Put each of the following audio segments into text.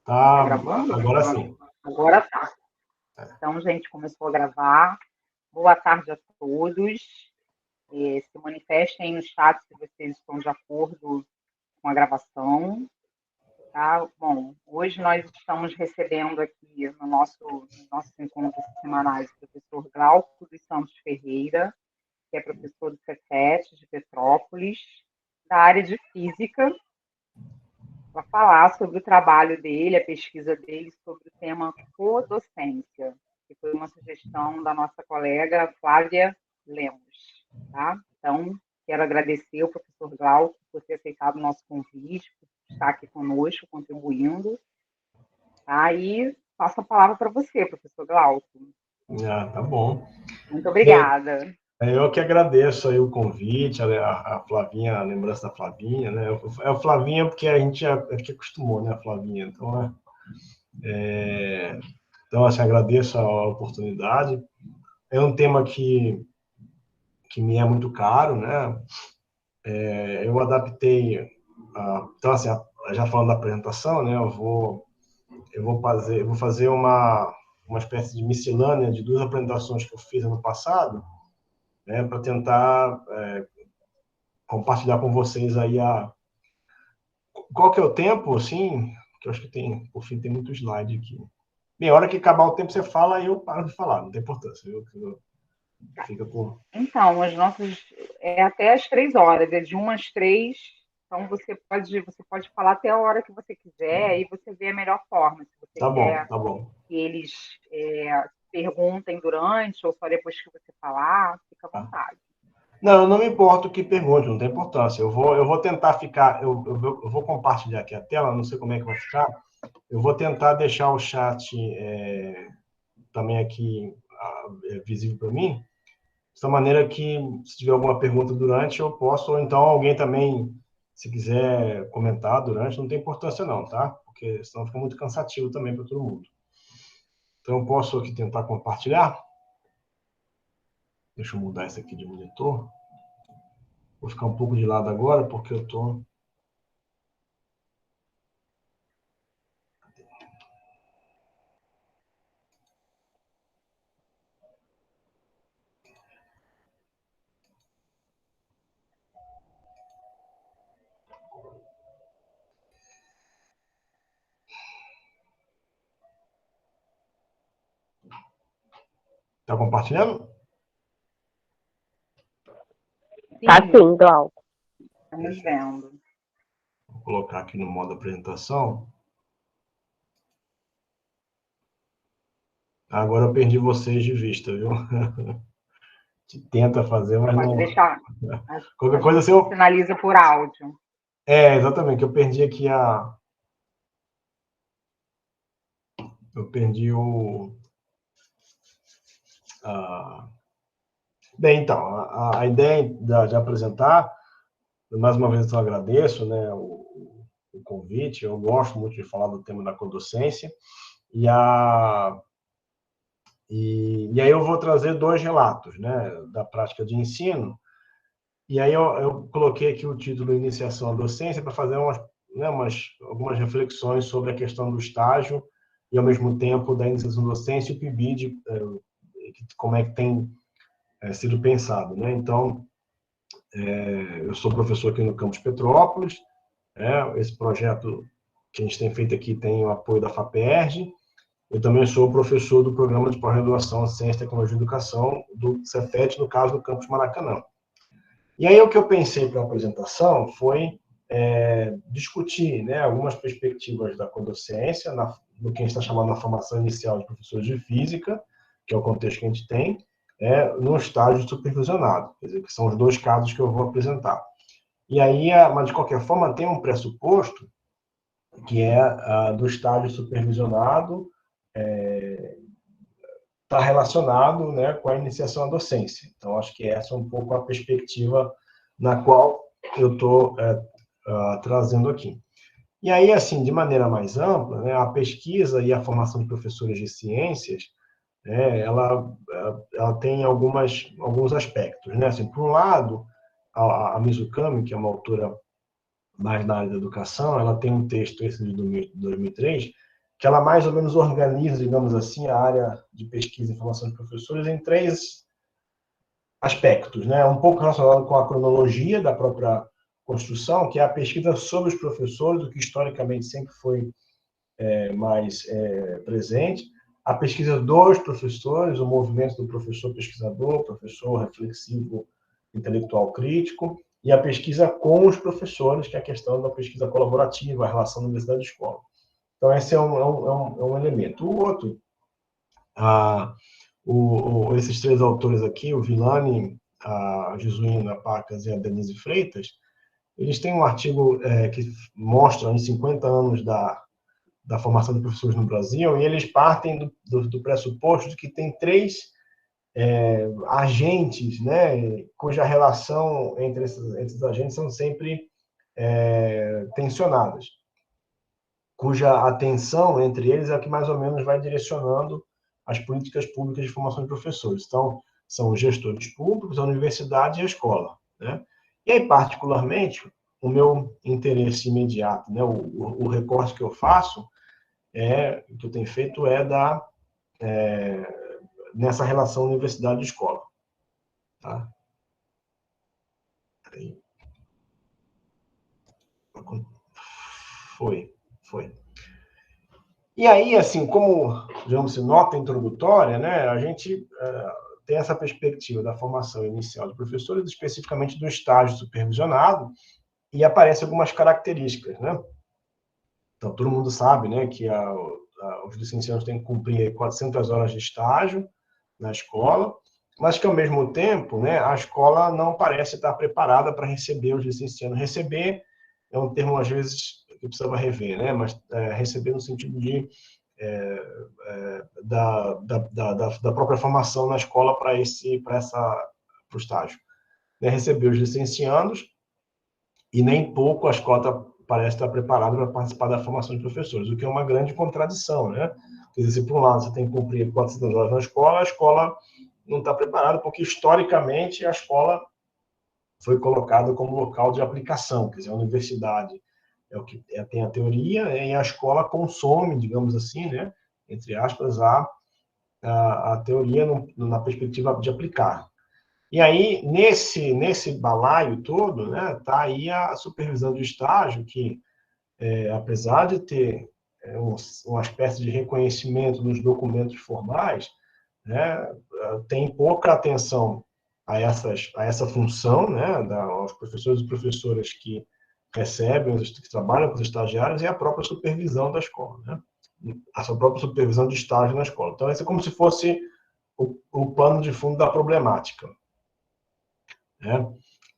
Tá Tá, gravando? agora sim. Agora tá. Então, gente, começou a gravar. Boa tarde a todos. Se manifestem no chat se vocês estão de acordo com a gravação. Tá? Bom, hoje nós estamos recebendo aqui no nossos encontros semanais o professor Glauco dos Santos Ferreira, que é professor do Cefet de Petrópolis, da área de Física, para falar sobre o trabalho dele, a pesquisa dele sobre o tema codocência, que foi uma sugestão da nossa colega Flávia Lemos. Tá? Então, quero agradecer ao professor Glauco por ter aceitado o nosso convite, por estar aqui conosco, contribuindo. Tá? E passo a palavra para você, professor Glauco. Tá bom. Muito Bem, obrigada. eu que agradeço aí o convite, a Flavinha, a lembrança da Flavinha, né? É o Flavinha porque a gente aqui acostumou, né, a Flavinha. Então assim, agradeço a oportunidade. É um tema que me é muito caro, né? Eu adaptei, então assim, já falando da apresentação, né? Eu vou fazer uma espécie de miscelânea de duas apresentações que eu fiz ano passado, né? Para tentar compartilhar com vocês aí qual que é o tempo, assim, que eu acho que por fim tem muito slide aqui. Bem, a hora que acabar o tempo você fala e eu paro de falar, não tem importância, fica por... Então, as nossas é até às 3 horas, é de 1 às 3. Então você pode falar até a hora que você quiser, aí você vê a melhor forma. Se você Tá bom, quer tá bom. que eles perguntem durante ou só depois que você falar, fica à Tá. vontade. Não, eu não me importo que pergunte, não tem importância. Eu vou tentar ficar, eu vou compartilhar aqui a tela, não sei como é que vai ficar. Eu vou tentar deixar o chat também aqui visível para mim, de essa maneira que, se tiver alguma pergunta durante, eu posso, ou então alguém também, se quiser comentar durante, não tem importância não, tá? Porque senão fica muito cansativo também para todo mundo. Então, eu posso aqui tentar compartilhar. Deixa eu mudar isso aqui de monitor. Vou ficar um pouco de lado agora, porque eu estou... Está compartilhando? Tá sim, Glauco. Estamos vendo. Vou colocar aqui no modo apresentação. Agora eu perdi vocês de vista, viu? Que tenta fazer, mas Pode não... deixar. Qualquer A coisa, gente sinaliza por áudio. Exatamente, que eu perdi aqui Eu perdi Bem, então, a ideia de apresentar, mais uma vez eu agradeço, né, o convite, eu gosto muito de falar do tema da codocência, e aí eu vou trazer dois relatos, né, da prática de ensino, e aí eu coloquei aqui o título Iniciação à Docência para fazer algumas reflexões sobre a questão do estágio e, ao mesmo tempo, da iniciação à docência e o PIBID, como é que tem sido pensado, né? Então, eu sou professor aqui no campus Petrópolis, esse projeto que a gente tem feito aqui tem o apoio da FAPERJ. Eu também sou professor do programa de pós-graduação em Ciência, Tecnologia e Educação do Cefet, no caso do campus Maracanã. E aí o que eu pensei para a apresentação foi discutir, né, algumas perspectivas da codocência, no que a gente está chamando na formação inicial de professores de física, que é o contexto que a gente tem, no estágio supervisionado, quer dizer, que são os dois casos que eu vou apresentar. E aí, mas de qualquer forma, tem um pressuposto, que é do estágio supervisionado, está relacionado, né, com a iniciação à docência. Então, acho que essa é um pouco a perspectiva na qual eu estou trazendo aqui. E aí, assim, de maneira mais ampla, né, a pesquisa e a formação de professores de ciências, né, ela tem alguns aspectos, né? Assim, por um lado, a Mizukami, que é uma autora mais na área da educação, ela tem um texto, esse de 2003, que ela mais ou menos organiza, digamos assim, a área de pesquisa e formação de professores em 3 aspectos, né? Um pouco relacionado com a cronologia da própria construção, que é a pesquisa sobre os professores, o que historicamente sempre foi mais presente, a pesquisa dos professores, o movimento do professor pesquisador, professor reflexivo, intelectual crítico, e a pesquisa com os professores, que é a questão da pesquisa colaborativa, a relação da universidade e escola. Então, esse é um elemento. O outro, esses 3 autores aqui, o Villani, a Jesuína Pacas e a Denise Freitas, eles têm um artigo que mostra os 50 anos da formação de professores no Brasil, e eles partem do pressuposto de que tem 3 agentes, né, cuja relação entre esses agentes são sempre tensionadas, cuja atenção entre eles é o que mais ou menos vai direcionando as políticas públicas de formação de professores. Então, são os gestores públicos, a universidade e a escola, né? E aí, particularmente, o meu interesse imediato, né, o recorte que eu faço, que eu tenho feito nessa relação universidade-escola. Tá? Foi. E aí, assim, como, digamos assim, nota introdutória, né, a gente tem essa perspectiva da formação inicial de professores, especificamente do estágio supervisionado, e aparecem algumas características, né? Então, todo mundo sabe, né, que os licenciados têm que cumprir 400 horas de estágio na escola, mas que, ao mesmo tempo, né, a escola não parece estar preparada para receber os licenciados. Receber é um termo, às vezes, que precisava rever, né, mas receber no sentido de da própria formação na escola para o estágio. Né, receber os licenciados, e nem pouco a escola parece estar preparada para participar da formação de professores, o que é uma grande contradição, né? Quer dizer, se por um lado você tem que cumprir 400 horas na escola, a escola não está preparada, porque historicamente a escola foi colocada como local de aplicação, quer dizer, a universidade tem a teoria, e a escola consome, digamos assim, né, entre aspas, a teoria na perspectiva de aplicar. E aí, nesse balaio todo, né, tá aí a supervisão de estágio, que, apesar de ter uma espécie de reconhecimento nos documentos formais, né, tem pouca atenção a essa função, né, aos professores e professoras que recebem, que trabalham com os estagiários, e a própria supervisão da escola, né, a sua própria supervisão de estágio na escola. Então, esse é como se fosse o pano de fundo da problemática. Né?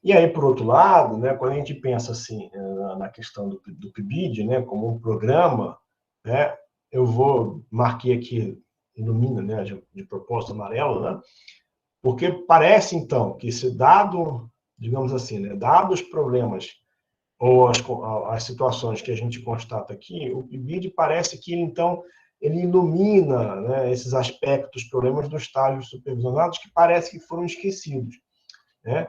E aí, por outro lado, né, quando a gente pensa assim, na questão do PIBID, né, como um programa, né, eu marquei aqui, ilumina, né, de propósito amarelo, né, porque parece, então, que se dado, digamos assim, né, dados os problemas ou as situações que a gente constata aqui, o PIBID parece que, então, ele ilumina, né, esses aspectos, problemas dos estágios supervisionados que parece que foram esquecidos. Né?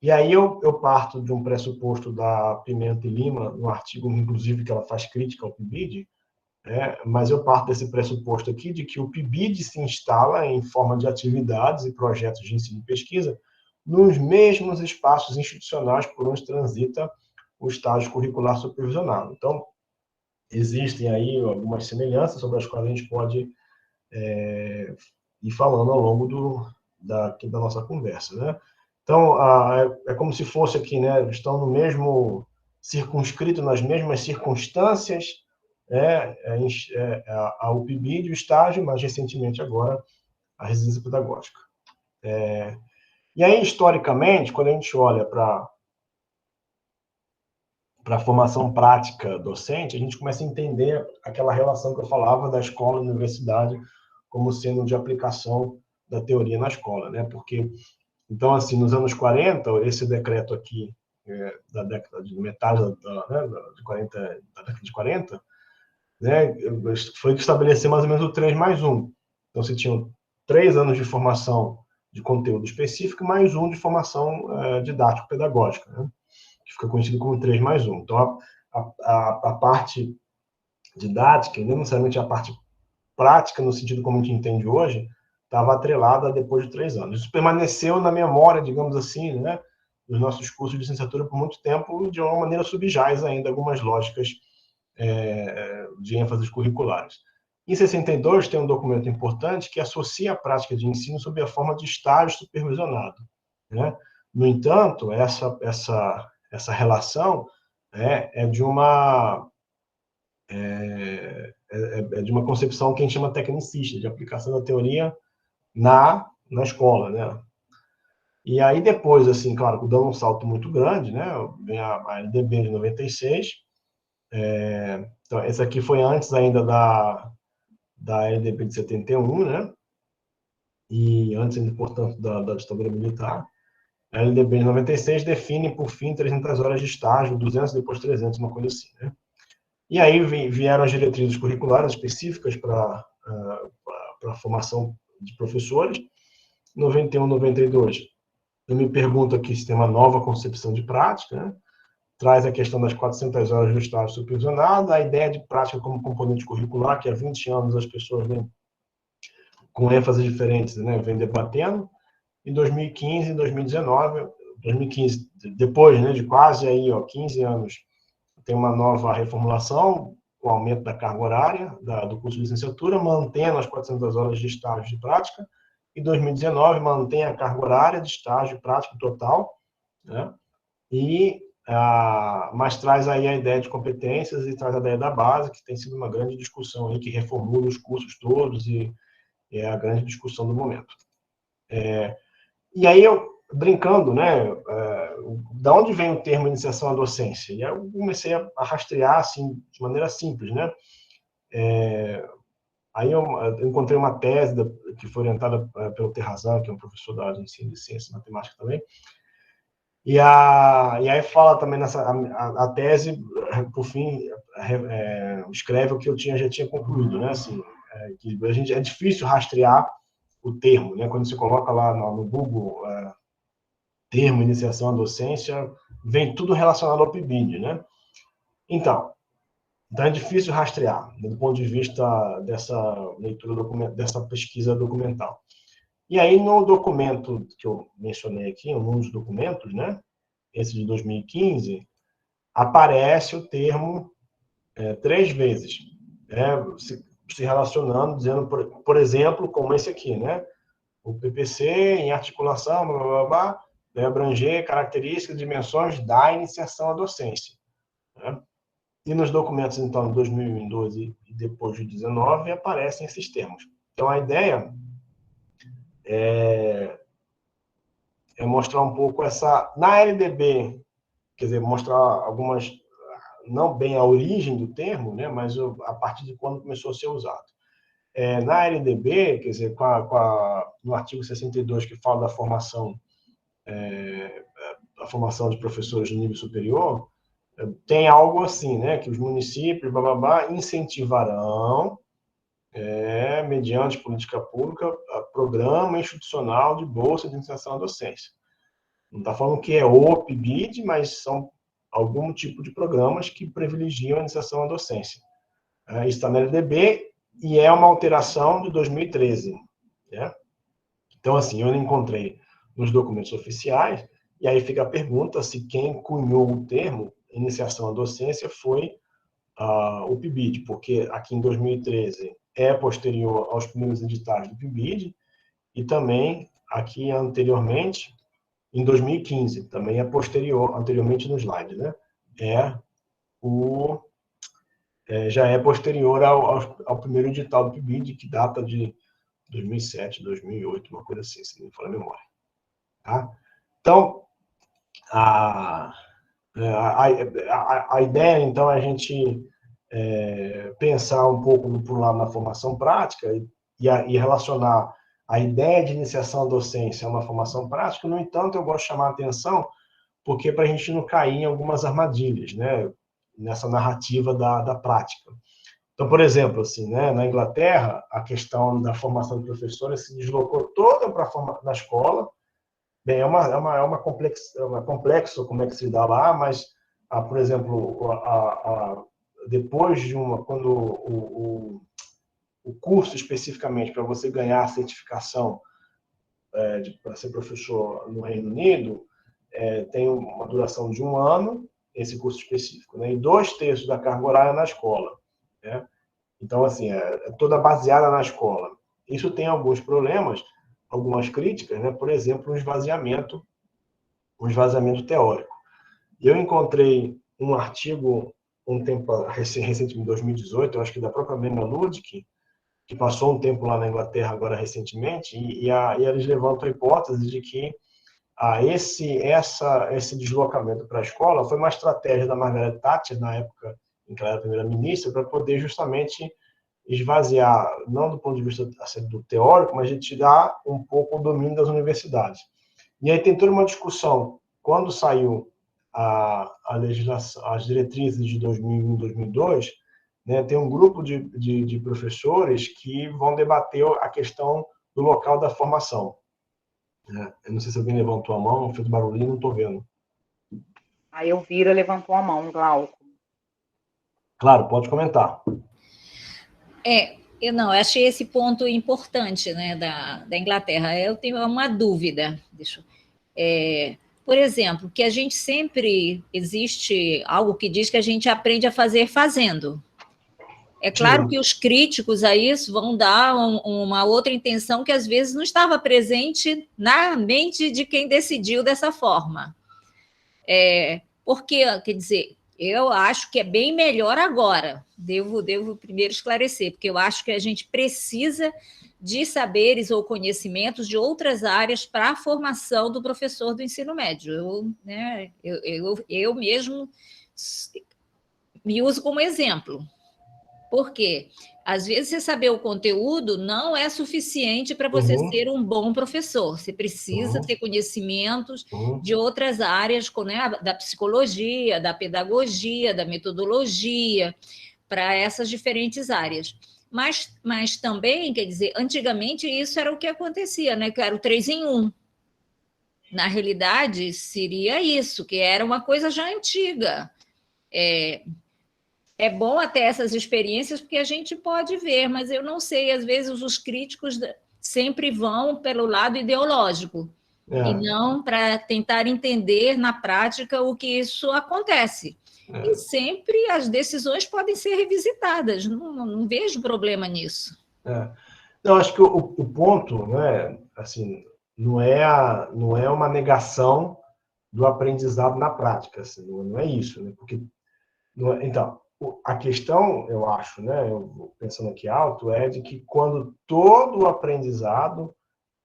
E aí eu parto de um pressuposto da Pimenta e Lima, no artigo, inclusive, que ela faz crítica ao PIBID, mas eu parto desse pressuposto aqui de que o PIBID se instala em forma de atividades e projetos de ensino e pesquisa nos mesmos espaços institucionais por onde transita o estágio curricular supervisionado. Então, existem aí algumas semelhanças sobre as quais a gente pode ir falando ao longo da nossa conversa, né? Então, é como se fosse aqui, né? Estão no mesmo circunscrito, nas mesmas circunstâncias, a UPBID, o estágio, mais recentemente agora, a residência pedagógica. E aí, historicamente, quando a gente olha para a formação prática docente, a gente começa a entender aquela relação que eu falava da escola e universidade como sendo de aplicação da teoria na escola, né? Porque, então, assim, nos anos 40, esse decreto aqui, da década de metade da década de 40, né, foi que estabeleceu mais ou menos o 3+1. Então, você tinha 3 anos de formação de conteúdo específico, mais um de formação didático-pedagógica, né, que fica conhecido como 3+1. Então, a parte didática, e não necessariamente a parte prática, no sentido como a gente entende hoje, estava atrelada depois de 3 anos. Isso permaneceu na memória, digamos assim, né, dos nossos cursos de licenciatura por muito tempo, de uma maneira subjaz ainda, algumas lógicas de ênfases curriculares. Em 62, tem um documento importante que associa a prática de ensino sob a forma de estágio supervisionado, né? No entanto, essa relação é de uma de uma concepção que a gente chama tecnicista, de aplicação da teoria na escola, né? E aí depois, assim, claro, dando um salto muito grande, né? Vem a LDB de 96. Então, essa aqui foi antes ainda da LDB de 71, né? E antes ainda, portanto, da ditadura militar. A LDB de 96 define, por fim, 300 horas de estágio, 200, depois 300, uma coisa assim, né? E aí vieram as diretrizes curriculares específicas para a formação de professores. 91, 92, eu me pergunto aqui se tem uma nova concepção de prática, né? Traz a questão das 400 horas do estágio supervisionado, a ideia de prática como componente curricular, que há 20 anos as pessoas vêm com ênfases diferentes, né, vêm debatendo. Em 2015 e 2019, 2015, depois, né, de quase aí, 15 anos, tem uma nova reformulação, com o aumento da carga horária do curso de licenciatura, mantendo as 400 horas de estágio de prática. Em 2019, mantém a carga horária de estágio prático total, né? Mas traz aí a ideia de competências e traz a ideia da base, que tem sido uma grande discussão aí, que reformula os cursos todos e é a grande discussão do momento. E aí eu, brincando, né, da onde vem o termo iniciação à docência? E aí eu comecei a rastrear, assim, de maneira simples, né? Aí eu encontrei uma tese que foi orientada pelo Terrazan, que é um professor da área de ensino de ciência e matemática também. E aí fala também a tese, por fim, escreve o que eu já tinha concluído, né? Assim, que é difícil rastrear o termo, né? Quando você coloca lá no Google termo iniciação à docência, vem tudo relacionado ao PIBID, né? Então é difícil rastrear, do ponto de vista dessa leitura, dessa pesquisa documental. E aí, no documento que eu mencionei aqui, um dos documentos, né, esse de 2015, aparece o termo 3 vezes, né, se relacionando, dizendo, por exemplo, como esse aqui, né, o PPC em articulação, blá, blá, blá, deve abranger características e dimensões da iniciação à docência, né? E nos documentos, então, de 2012 e depois de 2019, aparecem esses termos. Então, a ideia é mostrar um pouco essa... Na LDB, quer dizer, mostrar algumas... Não bem a origem do termo, né, mas a partir de quando começou a ser usado. Na LDB, quer dizer, no artigo 62, que fala da formação de professores de nível superior, tem algo assim, né, que os municípios, blá, blá, blá, incentivarão, mediante política pública, programa institucional de bolsa de iniciação à docência. Não está falando que é o PIBID, mas são algum tipo de programas que privilegiam a iniciação à docência. Isso está na LDB e é uma alteração de 2013. Né? Então, assim, eu não encontrei nos documentos oficiais, e aí fica a pergunta se quem cunhou o termo iniciação à docência foi o PIBID, porque aqui em 2013 é posterior aos primeiros editais do PIBID, e também aqui anteriormente, em 2015, também é posterior, anteriormente no slide, né? Já é posterior ao primeiro edital do PIBID, que data de 2007, 2008, uma coisa assim, se não me for a memória. Tá? Então, a ideia, então, é a gente pensar um pouco por lado na formação prática e relacionar a ideia de iniciação à docência a uma formação prática. No entanto, eu gosto de chamar a atenção porque para a gente não cair em algumas armadilhas, né, nessa narrativa da prática. Então, por exemplo, assim, né, na Inglaterra, a questão da formação de professores se deslocou toda para a escola. Bem, é complexo como é que se dá lá, mas, por exemplo, depois de quando o curso especificamente para você ganhar a certificação para ser professor no Reino Unido, tem uma duração de 1 ano, esse curso específico, né? E 2/3 da carga horária na escola, né? Então, assim, é toda baseada na escola. Isso tem alguns problemas, algumas críticas, né? Por exemplo, um esvaziamento teórico. Eu encontrei um artigo recentemente, em 2018, eu acho que da própria Mena Ludick, que passou um tempo lá na Inglaterra agora recentemente, e eles levantam a hipótese de que esse deslocamento para a escola foi uma estratégia da Margaret Thatcher, na época em que ela era primeira-ministra, para poder justamente esvaziar, não do ponto de vista do teórico, mas de tirar um pouco o domínio das universidades. E aí tem toda uma discussão, quando saiu a legislação, as diretrizes de 2001 e 2002, né, tem um grupo de professores que vão debater a questão do local da formação. Eu não sei se alguém levantou a mão, fez barulhinho, não estou vendo. A Elvira levantou a mão, Glauco. Claro, pode comentar. Eu achei esse ponto importante, né, da Inglaterra. Eu tenho uma dúvida, por exemplo, que a gente sempre existe algo que diz que a gente aprende a fazer fazendo. É claro Sim. que os críticos a isso vão dar uma outra intenção que às vezes não estava presente na mente de quem decidiu dessa forma. Porque, quer dizer, eu acho que é bem melhor agora. Devo primeiro esclarecer, porque eu acho que a gente precisa de saberes ou conhecimentos de outras áreas para a formação do professor do ensino médio. Eu mesmo me uso como exemplo. Porque, às vezes, você saber o conteúdo não é suficiente para você ser um bom professor. Você precisa ter conhecimentos de outras áreas, né, da psicologia, da pedagogia, da metodologia, para essas diferentes áreas. Mas também, quer dizer, antigamente isso era o que acontecia, né? Que era o 3 em 1. Na realidade, seria isso, que era uma coisa já antiga. É bom até essas experiências, porque a gente pode ver, mas eu não sei, às vezes os críticos sempre vão pelo lado ideológico, e não para tentar entender na prática o que isso acontece. E sempre as decisões podem ser revisitadas, não vejo problema nisso. Não, acho que o ponto, né, assim, não é uma negação do aprendizado na prática, assim, não é isso, né? Porque então, a questão, eu acho, né, eu pensando aqui alto, é de que quando todo o aprendizado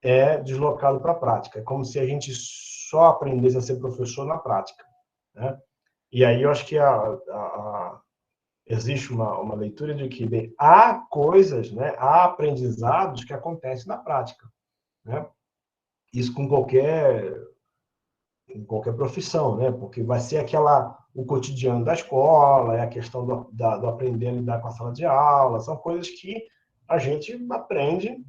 é deslocado para a prática, é como se a gente só aprendesse a ser professor na prática, né? E aí eu acho que existe uma leitura de que bem, há coisas, né, há aprendizados que acontecem na prática, né? Isso em qualquer profissão, né? Porque vai ser o cotidiano da escola, é a questão do aprender a lidar com a sala de aula, são coisas que a gente aprende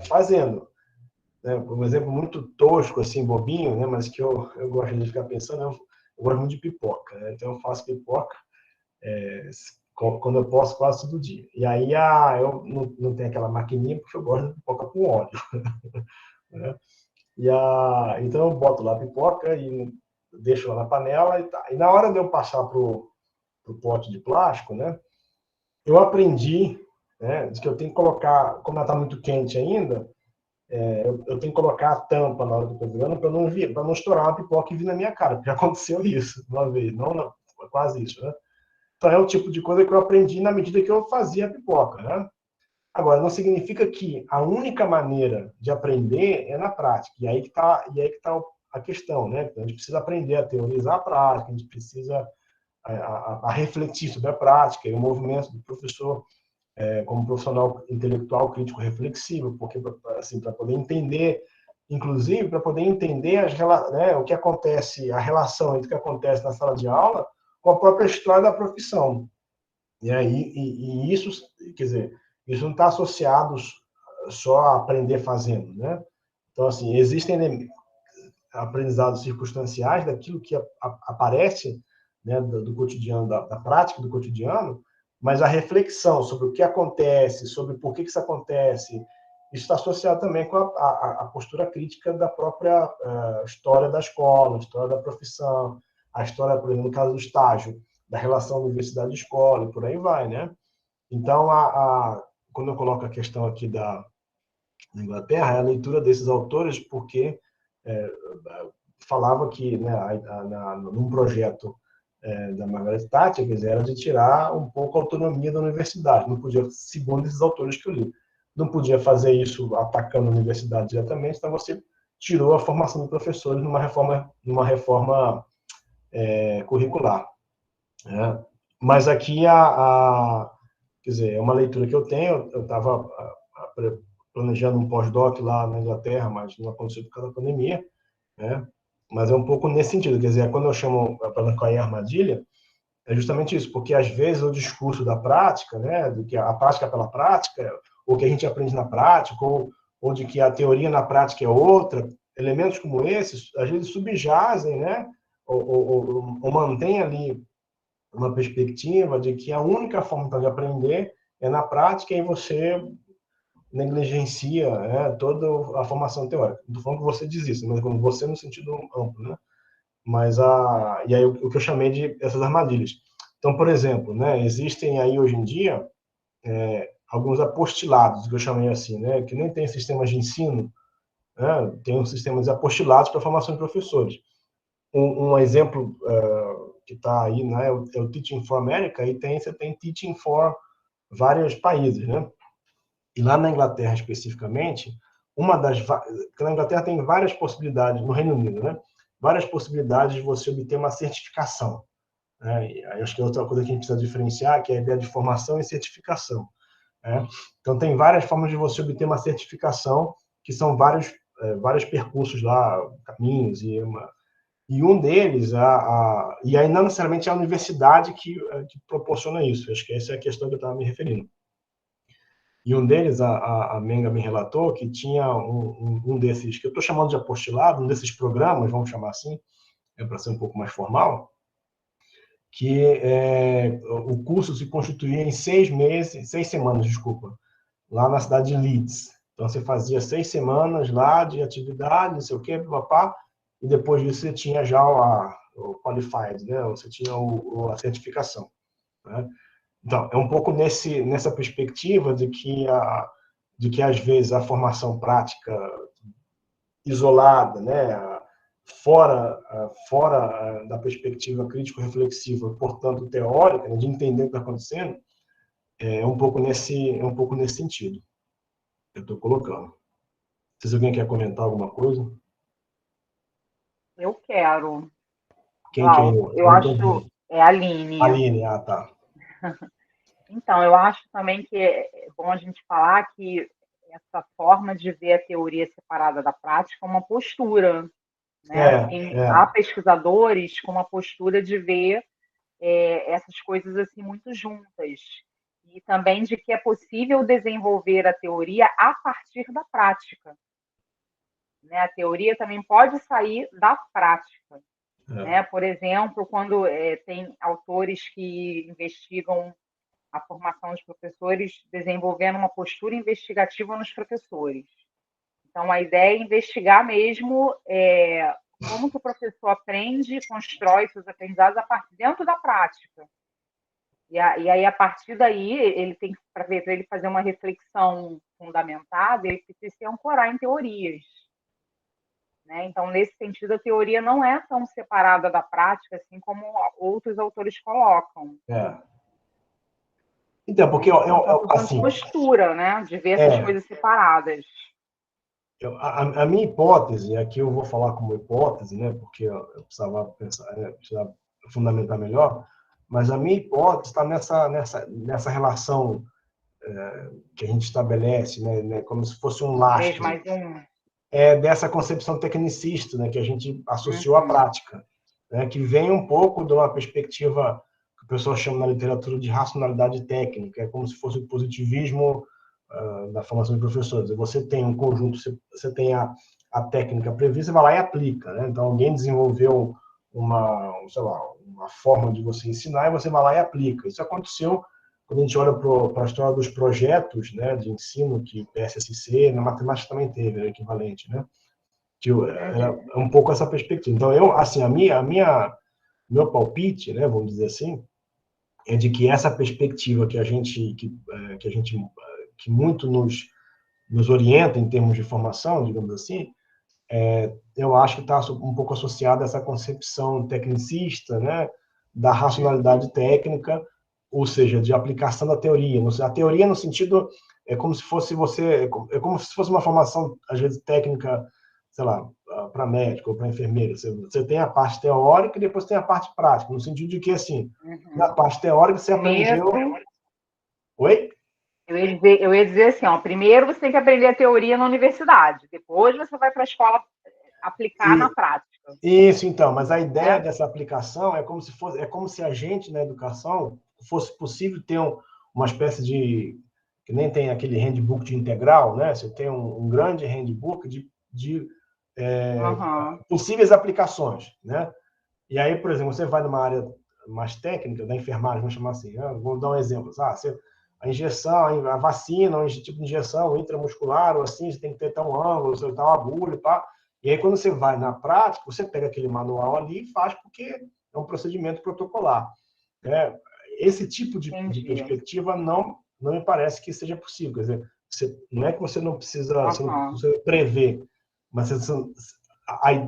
fazendo. Né? Um exemplo muito tosco, assim, bobinho, né? Mas que eu gosto de ficar pensando, eu gosto muito de pipoca, né? Então eu faço pipoca quando eu posso, quase todo dia. E aí eu não tenho aquela maquininha porque eu gosto de pipoca com óleo. Né? Então eu boto lá a pipoca e deixo lá na panela e tá. E na hora de eu passar pro pote de plástico, né? Eu aprendi, né, de que eu tenho que colocar, como ela está muito quente ainda, eu tenho que colocar a tampa na hora que eu estou virando para não estourar a pipoca e vir na minha cara, porque aconteceu isso uma vez, não, quase isso, né? Então é o tipo de coisa que eu aprendi na medida que eu fazia a pipoca, né? Agora, não significa que a única maneira de aprender é na prática. E aí que está a questão, né? A gente precisa aprender a teorizar a prática, a gente precisa a refletir sobre a prática e o movimento do professor como profissional intelectual crítico reflexivo, porque assim, para poder entender, inclusive para poder entender né, o que acontece, a relação entre o que acontece na sala de aula com a própria história da profissão. E isso, quer dizer, isso não está associado só a aprender fazendo, né? Então, assim, existem aprendizados circunstanciais daquilo que aparece, né, do cotidiano, da prática do cotidiano, mas a reflexão sobre o que acontece, sobre por que isso acontece, isso está associado também com a postura crítica da própria história da escola, história da profissão, a história, por exemplo, no caso do estágio, da relação universidade e escola, e por aí vai, né? Então, quando eu coloco a questão aqui da Inglaterra, é a leitura desses autores, porque falava que, né, num projeto da Margaret Thatcher, quer dizer, era de tirar um pouco a autonomia da universidade. Não podia, segundo esses autores que eu li, não podia fazer isso atacando a universidade diretamente, então você tirou a formação de professores numa reforma curricular. Né? Mas aqui, quer dizer, é uma leitura que eu tenho. Eu estava planejando um pós-doc lá na Inglaterra, mas não aconteceu por causa da pandemia, né? Mas é um pouco nesse sentido, quer dizer, quando eu chamo qual é a armadilha, é justamente isso, porque às vezes o discurso da prática, né, do que a prática pela prática, ou que a gente aprende na prática, ou de que a teoria na prática é outra, elementos como esses, às vezes subjazem, né, ou mantém ali uma perspectiva de que a única forma de aprender é na prática e você negligencia, né, toda a formação teórica. Não estou falando que você diz isso, mas como você no sentido amplo, né? Mas e aí o que eu chamei de essas armadilhas. Então, por exemplo, né, existem aí hoje em dia alguns apostilados, que eu chamei assim, né, que nem tem sistemas de ensino, né, tem um sistema de apostilados para a formação de professores. Um exemplo que está aí, né, é o Teaching for America, e você tem Teaching for vários países, né? E lá na Inglaterra, especificamente, porque na Inglaterra tem várias possibilidades, no Reino Unido, né? Várias possibilidades de você obter uma certificação. Né? E aí acho que é outra coisa que a gente precisa diferenciar, que é a ideia de formação e certificação. Né? Então, tem várias formas de você obter uma certificação, que são vários percursos lá, caminhos, e um deles, e aí não necessariamente é a universidade que proporciona isso. Acho que essa é a questão que eu estava me referindo. E um deles, a Menga me relatou que tinha um desses, que eu estou chamando de apostilado, um desses programas, vamos chamar assim, para ser um pouco mais formal, que o curso se constituía em 6 semanas, lá na cidade de Leeds. Então, você fazia 6 semanas lá de atividade, não sei o quê, papá, e depois disso você tinha já o qualified, né? Você tinha a certificação. Né? Então, é um pouco nessa perspectiva de que às vezes a formação prática isolada, né, fora da perspectiva crítico-reflexiva, portanto teórica, né, de entender o que está acontecendo, é um pouco nesse sentido que eu estou colocando. Se alguém quer comentar alguma coisa? Eu quero. Quem eu acho é a Aline. Aline, tá. Então, eu acho também que é bom a gente falar que essa forma de ver a teoria separada da prática é uma postura. Né? Há pesquisadores com uma postura de ver essas coisas assim muito juntas. E também de que é possível desenvolver a teoria a partir da prática. Né? A teoria também pode sair da prática. Né? Por exemplo, quando tem autores que investigam a formação dos professores, desenvolvendo uma postura investigativa nos professores. Então, a ideia é investigar mesmo como que o professor aprende e constrói seus aprendizados dentro da prática. E aí, a partir daí, ele tem para ele fazer uma reflexão fundamentada, ele precisa se ancorar em teorias. Né? Então, nesse sentido, a teoria não é tão separada da prática, assim como outros autores colocam. Então, porque assim, postura, né, de ver essas coisas separadas. A minha hipótese, aqui eu vou falar como hipótese, né, porque eu precisava pensar, precisava fundamentar melhor, mas a minha hipótese está nessa relação que a gente estabelece, né, como se fosse um lastro. 3 mais 1. Dessa concepção tecnicista, né, que a gente associou à prática, né, que vem um pouco de uma perspectiva que o pessoal chama na literatura de racionalidade técnica, é como se fosse o positivismo da formação de professores. Você tem um conjunto, você tem a técnica prevista, você vai lá e aplica. Né? Então, alguém desenvolveu um uma forma de você ensinar e você vai lá e aplica. Isso aconteceu quando a gente olha para a história dos projetos, né, de ensino que PSSC, na matemática também teve, era equivalente, né? Que é um pouco essa perspectiva. Então, assim, meu palpite, né, vamos dizer assim, é de que essa perspectiva que muito nos orienta em termos de formação, digamos assim, eu acho que está um pouco associada a essa concepção tecnicista, né, da racionalidade técnica, ou seja, de aplicação da teoria. A teoria no sentido é como se fosse uma formação às vezes técnica, sei lá, para médico ou para enfermeiro. Você tem a parte teórica e depois tem a parte prática, no sentido de que assim, na parte teórica você aprendeu. Oi? Eu ia dizer assim, ó, primeiro você tem que aprender a teoria na universidade, depois você vai para a escola aplicar na prática. Isso, então, mas a ideia dessa aplicação é como se a gente, na educação, fosse possível ter uma espécie de, que nem tem aquele handbook de integral, né? Você tem um grande handbook de possíveis aplicações, né? E aí, por exemplo, você vai numa área mais técnica, da enfermagem, vamos chamar assim, vou dar um exemplo. A injeção, a vacina, um tipo de injeção intramuscular, ou assim, você tem que ter tal ângulo, você tal agulha, pá. E aí, quando você vai na prática, você pega aquele manual ali e faz, porque é um procedimento protocolar. Esse tipo de perspectiva não me parece que seja possível. Quer dizer, não é que você não precisa, você prever, mas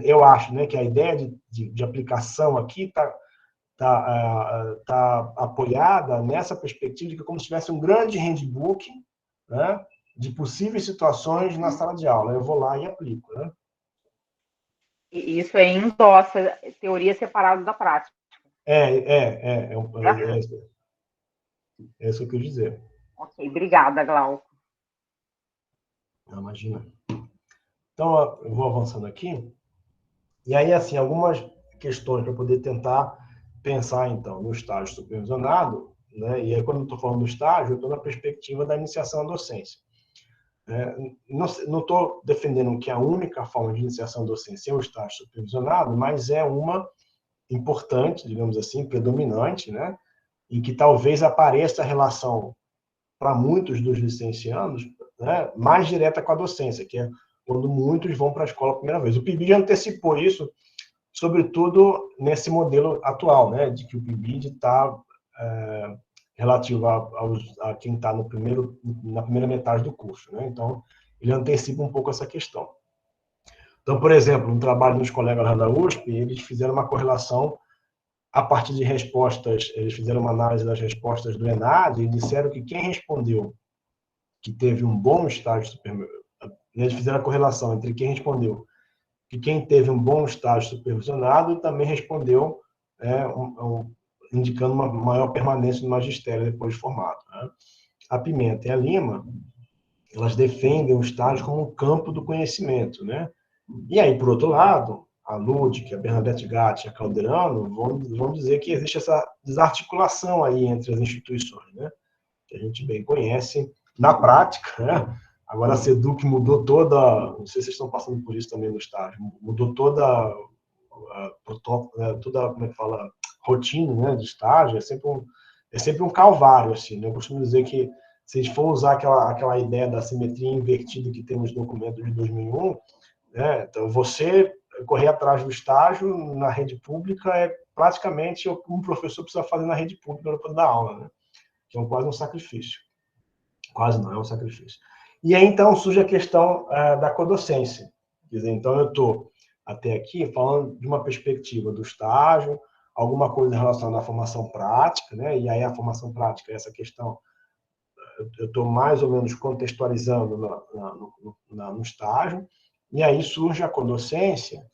eu acho, né, que a ideia de aplicação aqui tá apoiada nessa perspectiva de que é como se tivesse um grande handbook, né, de possíveis situações na sala de aula. Eu vou lá e aplico, né? E isso aí endossa teoria separada da prática. É isso que eu quis dizer. Ok, obrigada, Glauco. Imagina. Então, eu vou avançando aqui. E aí, assim, algumas questões para poder tentar pensar, então, no estágio supervisionado, né? E aí, quando eu estou falando do estágio, eu estou na perspectiva da iniciação à docência. Não estou defendendo que a única forma de iniciação à docência é o estágio supervisionado, mas é uma importante, digamos assim, predominante, né? E que talvez apareça a relação, para muitos dos licenciados, né, mais direta com a docência, que é quando muitos vão para a escola a primeira vez. O PIBID antecipou isso, sobretudo nesse modelo atual, né, de que o PIBID está relativo a quem está na primeira metade do curso, né? Então, ele antecipa um pouco essa questão. Então, por exemplo, um trabalho dos colegas lá da USP, eles fizeram uma correlação a partir de respostas, eles fizeram uma análise das respostas do ENAD e disseram que quem respondeu que teve um bom estágio supervisionado, eles fizeram a correlação entre quem respondeu que quem teve um bom estágio supervisionado também respondeu indicando uma maior permanência no magistério depois de formado, né? A Pimenta e a Lima, elas defendem o estágio como um campo do conhecimento, né? E aí, por outro lado, a Ludwig, a Bernadette Gatti e a Calderano vão dizer que existe essa desarticulação aí entre as instituições, né? Que a gente bem conhece na prática, né? Agora a SEDUC mudou toda, não sei se vocês estão passando por isso também no estágio, mudou toda como é que fala, rotina, né, de estágio, é sempre um calvário, assim, né? Eu costumo dizer que se a gente for usar aquela ideia da simetria invertida que tem nos documentos de 2001, né, então você correr atrás do estágio na rede pública é praticamente o que um professor precisa fazer na rede pública para poder dar aula, né? Que é quase um sacrifício. Quase não, é um sacrifício. E aí, então, surge a questão da codocência. Quer dizer, então, eu estou, até aqui, falando de uma perspectiva do estágio, alguma coisa relacionada à formação prática, né? E aí a formação prática, essa questão, eu estou mais ou menos contextualizando no estágio, e aí surge a codocência,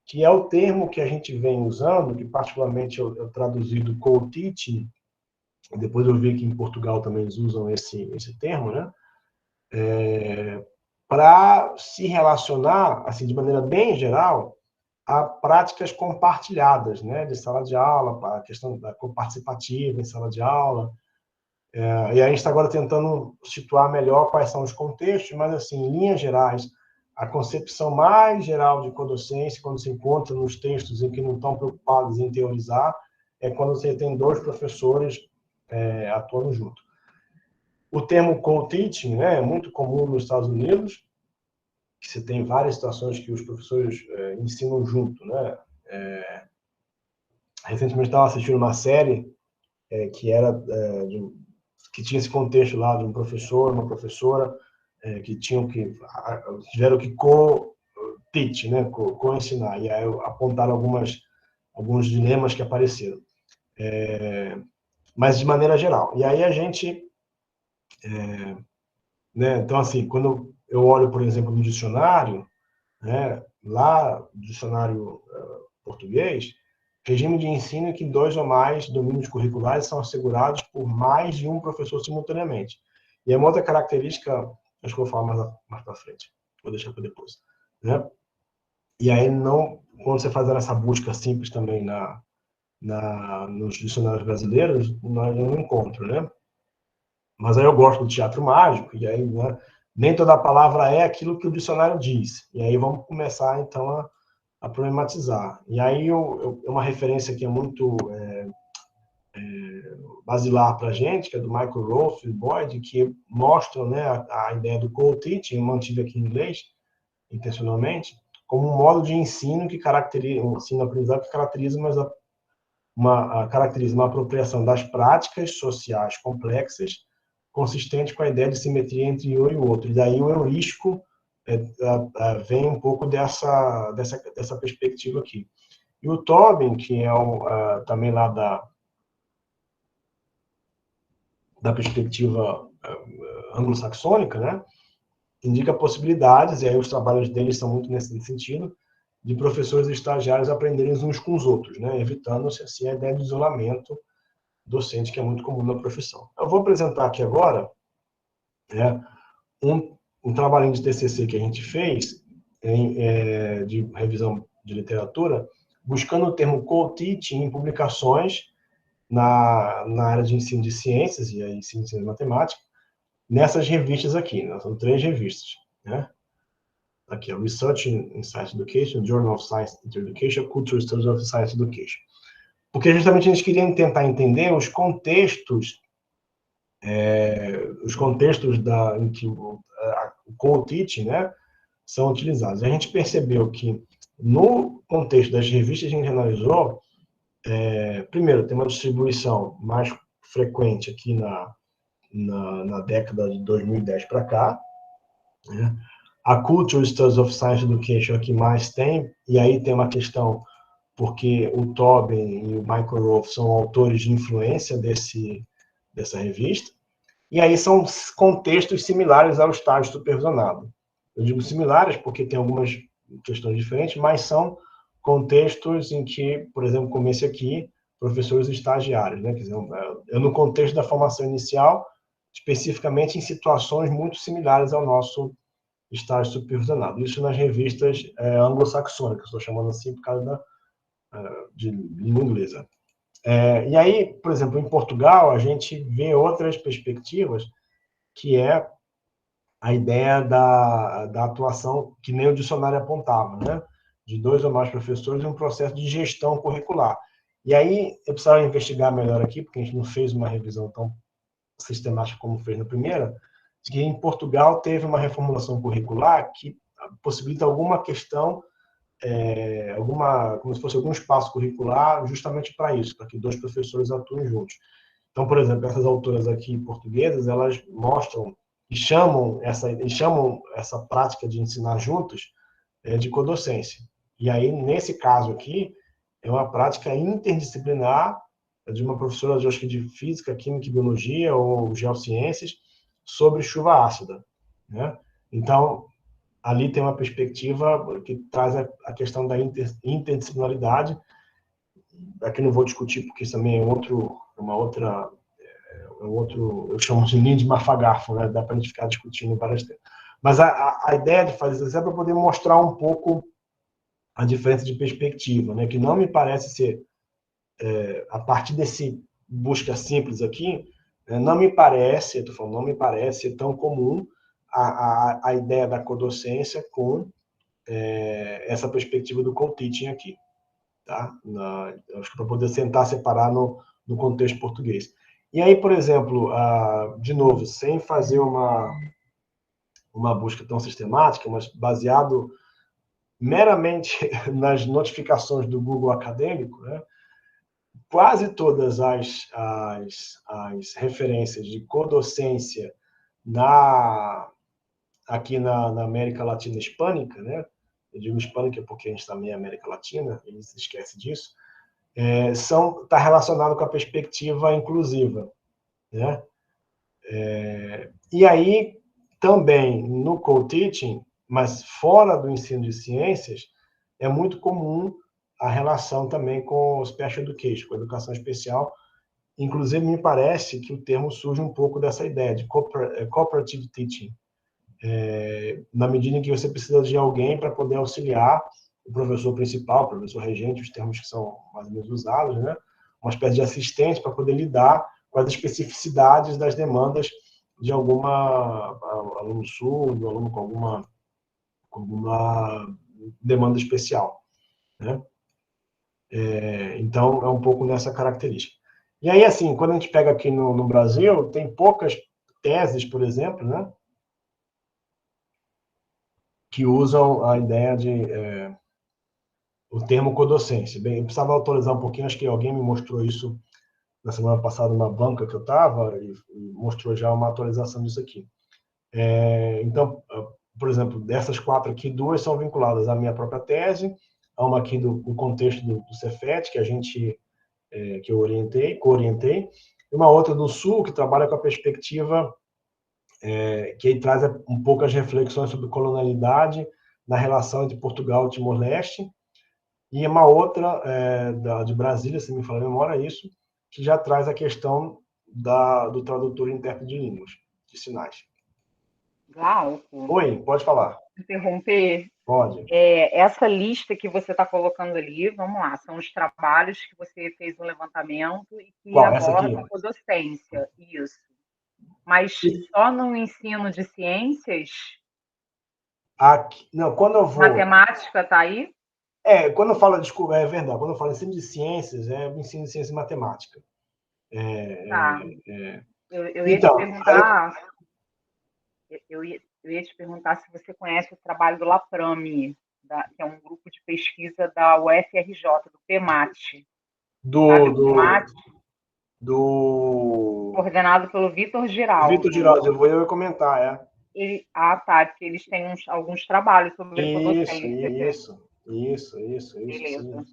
que é o termo que a gente vem usando, que particularmente eu traduzi do co-teaching, depois eu vi que em Portugal também eles usam esse termo, né? Para se relacionar, assim, de maneira bem geral, a práticas compartilhadas, né? De sala de aula, a questão da participativa em sala de aula. E a gente está agora tentando situar melhor quais são os contextos, mas, assim, em linhas gerais, a concepção mais geral de codocência, quando se encontra nos textos em que não estão preocupados em teorizar, é quando você tem dois professores atuando junto. O termo co-teaching, né, é muito comum nos Estados Unidos, que você tem várias situações que os professores ensinam junto, né? Recentemente estava assistindo uma série que era que tinha esse contexto lá de um professor, uma professora que tiveram que co-teach, né, co-ensinar, e aí apontaram alguns dilemas que apareceram, mas de maneira geral. E aí a gente, né, então assim, quando eu olho, por exemplo, no dicionário, né, lá no dicionário português, regime de ensino em que 2 ou mais domínios curriculares são assegurados por mais de um professor simultaneamente. E é uma outra característica, acho que eu vou falar mais para frente, vou deixar para depois, né? E aí, quando você faz essa busca simples também nos dicionários brasileiros, eu não encontro, né? Mas aí eu gosto do teatro mágico, e aí, né, nem toda palavra é aquilo que o dicionário diz. E aí vamos começar, então, a problematizar. E aí uma referência que é muito basilar para a gente, que é do Michael Rolfe e Boyd, que mostram, né, a ideia do co-teaching, mantida aqui em inglês, intencionalmente, como um modo de ensino que caracteriza, um ensino-aprendizado que caracteriza uma apropriação das práticas sociais complexas, consistente com a ideia de simetria entre um e o outro. E daí o heurístico vem um pouco dessa perspectiva aqui. E o Tobin, que é também lá da perspectiva anglo-saxônica, né, indica possibilidades, e aí os trabalhos deles são muito nesse sentido, de professores e estagiários aprenderem uns com os outros, né, evitando-se assim a ideia de isolamento docente, que é muito comum na profissão. Eu vou apresentar aqui agora um trabalhinho de TCC que a gente fez, de revisão de literatura, buscando o termo co-teaching em publicações na área de ensino de ciências e aí ensino de matemática, nessas revistas aqui, né? São 3 revistas, né? Aqui, é Research in Science Education, Journal of Science Education, Cultural Studies of Science Education. Porque justamente a gente queria tentar entender os contextos em que o co-teaching, né, são utilizados. A gente percebeu que, no contexto das revistas que a gente analisou, primeiro, tem uma distribuição mais frequente aqui na década de 2010 para cá, né? A Cultural Studies of Science Education é a que mais tem, e aí tem uma questão, porque o Tobin e o Michael Rolfe são autores de influência dessa revista, e aí são contextos similares ao estágio supervisionado. Eu digo similares porque tem algumas questões diferentes, mas são contextos em que, por exemplo, como esse aqui, professores estagiários, né? Quer dizer, no contexto da formação inicial, especificamente em situações muito similares ao nosso estágio supervisionado. Isso nas revistas anglo-saxônicas, estou chamando assim por causa de língua inglesa. E aí, por exemplo, em Portugal, a gente vê outras perspectivas, que é a ideia da atuação, que nem o dicionário apontava, né? De 2 ou mais professores em um processo de gestão curricular. E aí, eu precisava investigar melhor aqui, porque a gente não fez uma revisão tão sistemática como fez na primeira, que em Portugal teve uma reformulação curricular que possibilita alguma questão, como se fosse algum espaço curricular justamente para isso, para que 2 professores atuem juntos. Então, por exemplo, essas autoras aqui portuguesas, elas mostram e chamam essa prática de ensinar juntos de codocência. E aí, nesse caso aqui, é uma prática interdisciplinar de uma professora, acho que de Física, Química e Biologia ou Geociências sobre chuva ácida, né? Então, ali tem uma perspectiva que traz a questão da interdisciplinaridade. Aqui não vou discutir, porque isso também é eu chamo de linha de mafagafo, né? Dá para a gente ficar discutindo várias coisas. Mas a ideia de fazer isso é para poder mostrar um pouco a diferença de perspectiva, né? Que não me parece ser, a partir desse busca simples aqui, não me parece ser tão comum a ideia da codocência com essa perspectiva do co-teaching aqui. tá? Acho que para poder tentar separar no contexto português. E aí, por exemplo, de novo, sem fazer uma busca tão sistemática, mas baseado meramente nas notificações do Google Acadêmico, né? Quase todas as referências de codocência aqui na América Latina hispânica, né? Eu digo hispânica porque a gente também é América Latina, e se esquece disso, está relacionado com a perspectiva inclusiva, né? E aí, também, no co-teaching, mas fora do ensino de ciências, é muito comum a relação também com o special education, com a educação especial. Inclusive, me parece que o termo surge um pouco dessa ideia de cooperative teaching, na medida em que você precisa de alguém para poder auxiliar o professor principal, o professor regente, os termos que são mais ou menos usados, né? Uma espécie de assistente para poder lidar com as especificidades das demandas de alguma aluno surdo, aluno com alguma demanda especial, né? Então, é um pouco nessa característica. E aí, assim, quando a gente pega aqui no Brasil, tem poucas teses, por exemplo, né, que usam a ideia de o termo codocência. Bem, eu precisava autorizar um pouquinho, acho que alguém me mostrou isso na semana passada numa banca que eu estava e mostrou já uma atualização disso aqui. Então, por exemplo, dessas 4 aqui, 2 são vinculadas à minha própria tese, a uma aqui do contexto do Cefet, que eu co-orientei, e uma outra do Sul, que trabalha com a perspectiva que aí traz um pouco as reflexões sobre colonialidade na relação entre Portugal e Timor-Leste, e uma outra de Brasília, se me falar a memória, isso, que já traz a questão do tradutor e intérprete de línguas, de sinais. Glauco, Oi, pode falar. interromper. Pode. Essa lista que você está colocando ali, vamos lá, são os trabalhos que você fez no levantamento e que Qual? Essa aqui? abordam a docência, isso. Mas só no ensino de ciências? Aqui, não, quando eu vou... Matemática está aí? Quando eu falo, desculpa, é verdade, quando eu falo ensino de ciências, ensino de ciência e matemática. Tá. Eu ia te Então, perguntar... Eu ia te perguntar se você conhece o trabalho do LAPRAME, que é um grupo de pesquisa da UFRJ, do PEMAT. Coordenado pelo Vitor Giraldo. Vitor Giraldo, eu ia comentar, tá, porque eles têm alguns trabalhos sobre codocência. Isso. Beleza.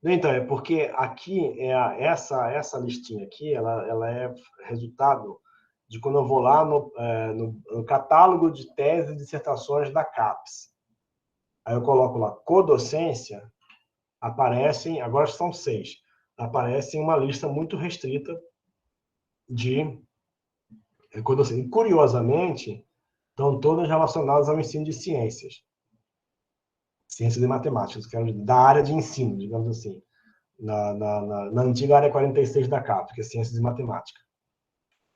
Então, é porque aqui, essa listinha aqui, ela é resultado de quando eu vou lá no catálogo de teses e dissertações da CAPES. Aí eu coloco lá codocência, aparecem, agora são 6, aparecem uma lista muito restrita de codocência. E, curiosamente, estão todas relacionadas ao ensino de ciências e matemática, da área de ensino, digamos assim, na antiga área 46 da CAPES, que é ciências e matemática.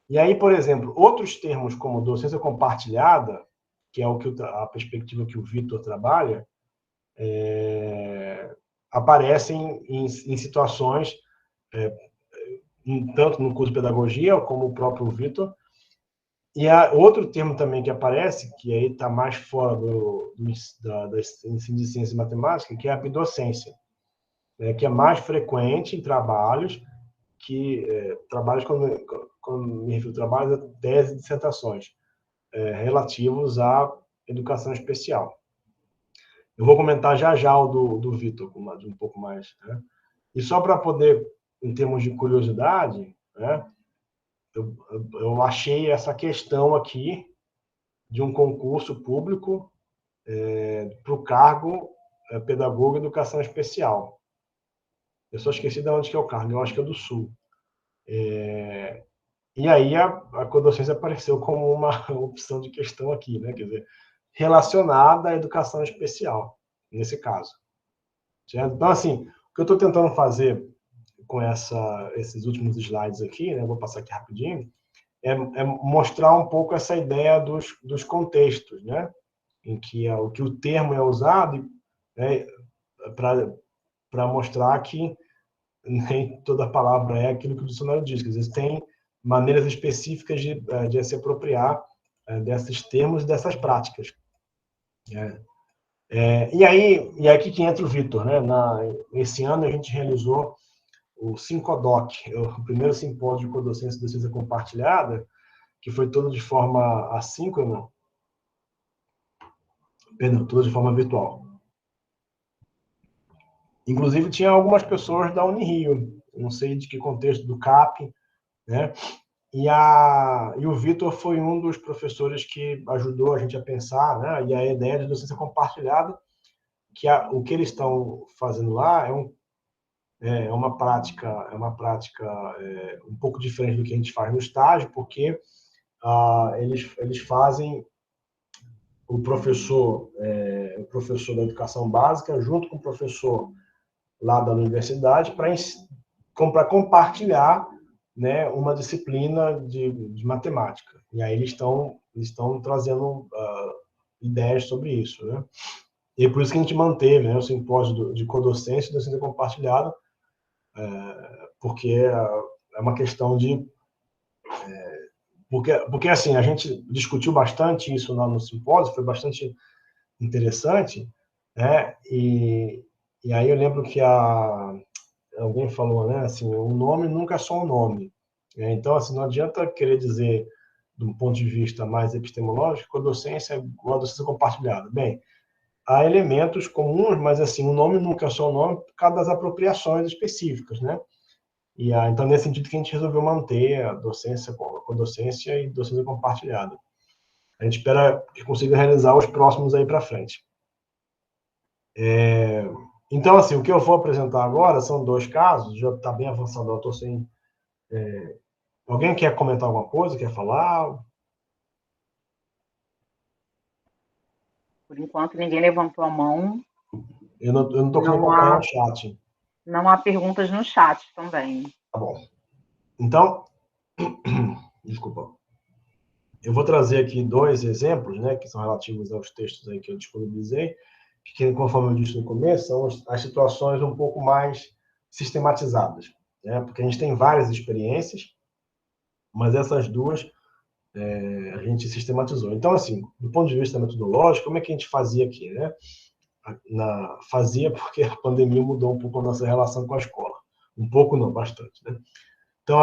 E aí, por exemplo, outros termos como docência compartilhada, que é a perspectiva que o Vitor trabalha, aparecem em situações, tanto no curso de pedagogia, como o próprio Vitor. E há outro termo também que aparece, que aí está mais fora do ensino de ciência e matemática, que é a bidocência, né, que é mais frequente em trabalhos, quando me refiro a trabalhos, é tese e dissertações relativos à educação especial. Eu vou comentar já o do Vitor, um pouco mais. Né? E só para poder, em termos de curiosidade, né, eu achei essa questão aqui de um concurso público para o cargo pedagogo e educação especial. Eu só esqueci de onde que é o cargo, eu acho que é do Sul. E aí a codocência apareceu como uma opção de questão aqui, né? Quer dizer, relacionada à educação especial, nesse caso. Certo? Então, assim, o que eu estou tentando fazer com esses últimos slides aqui, né? Vou passar aqui rapidinho, é mostrar um pouco essa ideia dos contextos, né? Em que o termo é usado, né? para mostrar que nem toda palavra é aquilo que o dicionário diz, que às vezes tem maneiras específicas de se apropriar desses termos e dessas práticas. E aí aqui que entra o Vitor, né? Esse ano a gente realizou o Sincodoc, o primeiro simpósio de codocência e docência compartilhada, que foi todo de forma assíncrona, todo de forma virtual. Inclusive, tinha algumas pessoas da Unirio, não sei de que contexto, do CAP, né? E o Vitor foi um dos professores que ajudou a gente a pensar, né? E a ideia de docência compartilhada, que o que eles estão fazendo lá é uma prática um pouco diferente do que a gente faz no estágio, porque eles fazem o professor da educação básica junto com o professor lá da universidade para compartilhar, né, uma disciplina de matemática. E aí eles estão trazendo ideias sobre isso, né? E é por isso que a gente manteve, né, o simpósio de codocência e docência compartilhada, porque é uma questão de... Porque assim, a gente discutiu bastante isso lá no simpósio, foi bastante interessante, né? E aí eu lembro que alguém falou, né, assim, o nome nunca é só um nome. Então, assim, não adianta querer dizer, de um ponto de vista mais epistemológico, que a docência é igual a docência compartilhada. Bem, há elementos comuns, mas, assim, o nome nunca é só um nome por causa das apropriações específicas, né? Então, nesse sentido que a gente resolveu manter a docência, codocência e docência compartilhada. A gente espera que consiga realizar os próximos aí para frente. Então, assim, o que eu vou apresentar agora são 2 casos, já está bem avançado, eu estou sem... Alguém quer comentar alguma coisa, quer falar? Por enquanto, ninguém levantou a mão. Eu não estou conseguindo acompanhar o chat. Não há perguntas no chat também. Tá bom. Então, desculpa. Eu vou trazer aqui 2 exemplos, né, que são relativos aos textos aí que eu disponibilizei, que, conforme eu disse no começo, são as situações um pouco mais sistematizadas, né? Porque a gente tem várias experiências, mas essas 2 a gente sistematizou. Então, assim, do ponto de vista metodológico, como é que a gente fazia aqui, né? Fazia porque a pandemia mudou um pouco a nossa relação com a escola. Um pouco não, bastante, né? Então,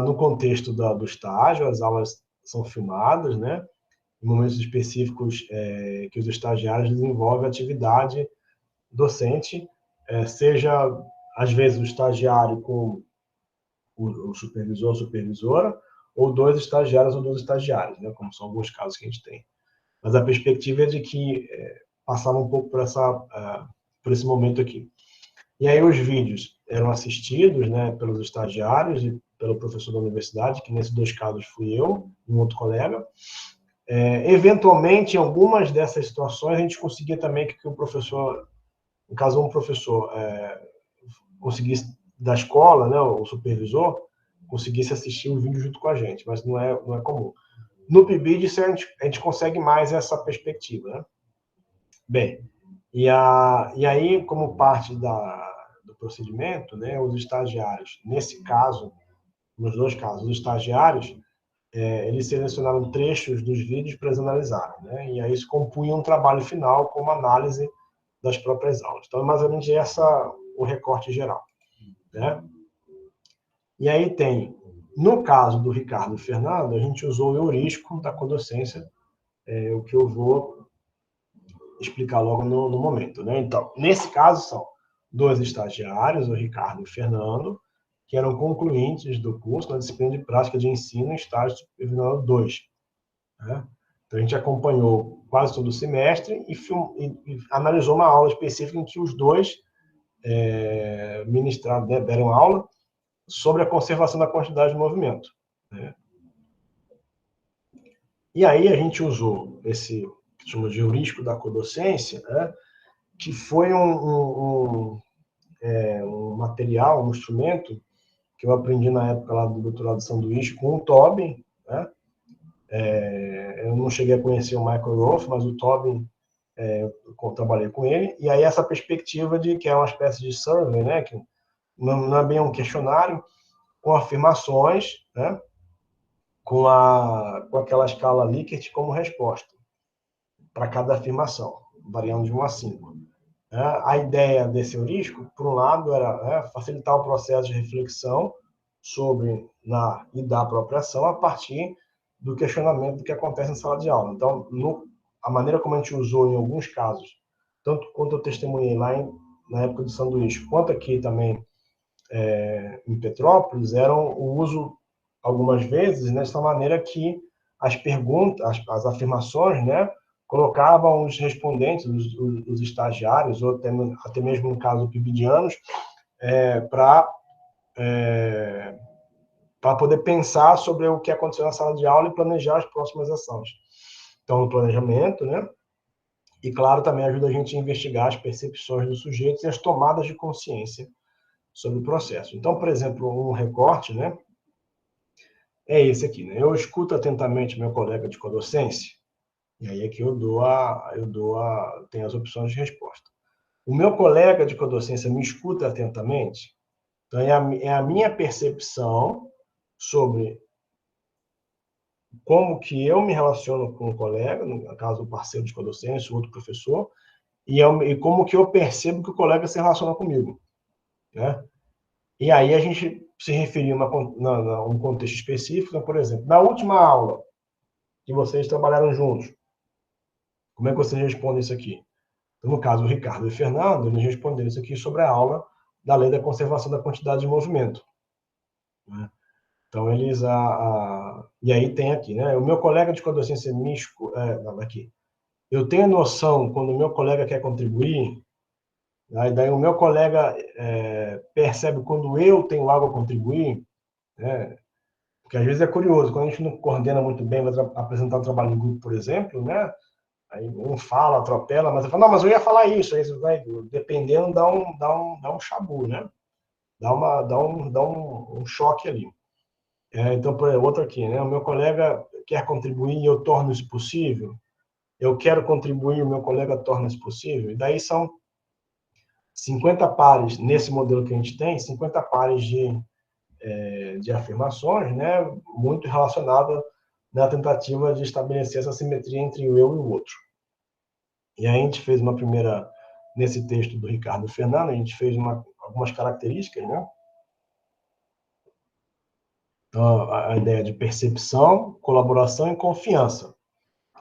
no contexto do estágio, as aulas são filmadas, né? Em momentos específicos que os estagiários desenvolvem atividade docente, seja, às vezes, o estagiário com o supervisor ou supervisora, ou 2 estagiários ou 2 estagiários, né? Como são alguns casos que a gente tem. Mas a perspectiva é de que passava um pouco por esse momento aqui. E aí os vídeos eram assistidos, né, pelos estagiários e pelo professor da universidade, que nesses 2 casos fui eu e um outro colega. Eventualmente, em algumas dessas situações, a gente conseguia também que o professor, no caso, um professor conseguisse, da escola, né, o supervisor, conseguisse assistir o vídeo junto com a gente, mas não é comum. No PIBID, a gente consegue mais essa perspectiva, né? Bem, e aí, como parte do procedimento, né, os estagiários, nesse caso, nos 2 casos, os estagiários, eles selecionaram trechos dos vídeos para eles analisarem, né? E aí isso compunha um trabalho final como análise das próprias aulas. Então, é mais ou menos o recorte geral, né? E aí no caso do Ricardo e Fernando, a gente usou o heurístico da codocência, o que eu vou explicar logo no momento, né? Então, nesse caso, são 2 estagiários, o Ricardo e o Fernando, que eram concluintes do curso na disciplina de prática de ensino em estágio supervisionado 2. Né? Então, a gente acompanhou quase todo o semestre e analisou uma aula específica em que os 2 ministraram, né, deram aula sobre a conservação da quantidade de movimento. Né? E aí a gente usou esse que chama de heurístico da codocência, né, que foi um material, um instrumento que eu aprendi na época lá do doutorado de sanduíche com o Tobin, né? Eu não cheguei a conhecer o Michael Rolfe, mas o Tobin eu trabalhei com ele, e aí essa perspectiva de que é uma espécie de survey, né, que não é bem um questionário, com afirmações, né, com aquela escala Likert como resposta para cada afirmação, variando de 1 a 5. A ideia desse heurístico, por um lado, era facilitar o processo de reflexão sobre e da própria ação a partir do questionamento do que acontece na sala de aula. Então, a maneira como a gente usou em alguns casos, tanto quanto eu testemunhei lá na época do sanduíche, quanto aqui também em Petrópolis, eram o uso, algumas vezes, nessa maneira que as perguntas, as afirmações, né, colocavam os respondentes, os estagiários, ou até mesmo no caso pibidianos, para poder pensar sobre o que aconteceu na sala de aula e planejar as próximas ações. Então, o planejamento, né? E, claro, também ajuda a gente a investigar as percepções dos sujeitos e as tomadas de consciência sobre o processo. Então, por exemplo, um recorte, né? É esse aqui, né? Eu escuto atentamente meu colega de codocência, e aí aqui tem as opções de resposta. O meu colega de codocência me escuta atentamente, então é a minha percepção sobre como que eu me relaciono com o colega, no caso, o parceiro de codocência, outro professor, e como que eu percebo que o colega se relaciona comigo, né? E aí a gente se referir a um contexto específico, então, por exemplo, na última aula que vocês trabalharam juntos, como é que vocês respondem isso aqui? Então, no caso, o Ricardo e o Fernando, eles responderam isso aqui sobre a aula da Lei da Conservação da Quantidade de Movimento, né? Então, eles... E aí tem aqui, né? O meu colega de codocência aqui. Eu tenho noção, quando o meu colega quer contribuir, né? Daí o meu colega percebe quando eu tenho algo a contribuir, né? Porque às vezes é curioso, quando a gente não coordena muito bem, vai apresentar um trabalho em grupo, por exemplo, né? Aí um fala, atropela, mas eu falo, não, mas eu ia falar isso, aí você vai, dependendo, dá um chabu, né? Dá um choque ali. Então, por exemplo, outro aqui, né? O meu colega quer contribuir e eu torno isso possível. Eu quero contribuir, o meu colega torna isso possível. E daí são 50 pares, nesse modelo que a gente tem, 50 pares de afirmações, né? Muito relacionada na tentativa de estabelecer essa simetria entre o eu e o outro. E aí a gente fez uma primeira, nesse texto do Ricardo e Fernando, a gente fez algumas características, né? Então, a ideia de percepção, colaboração e confiança,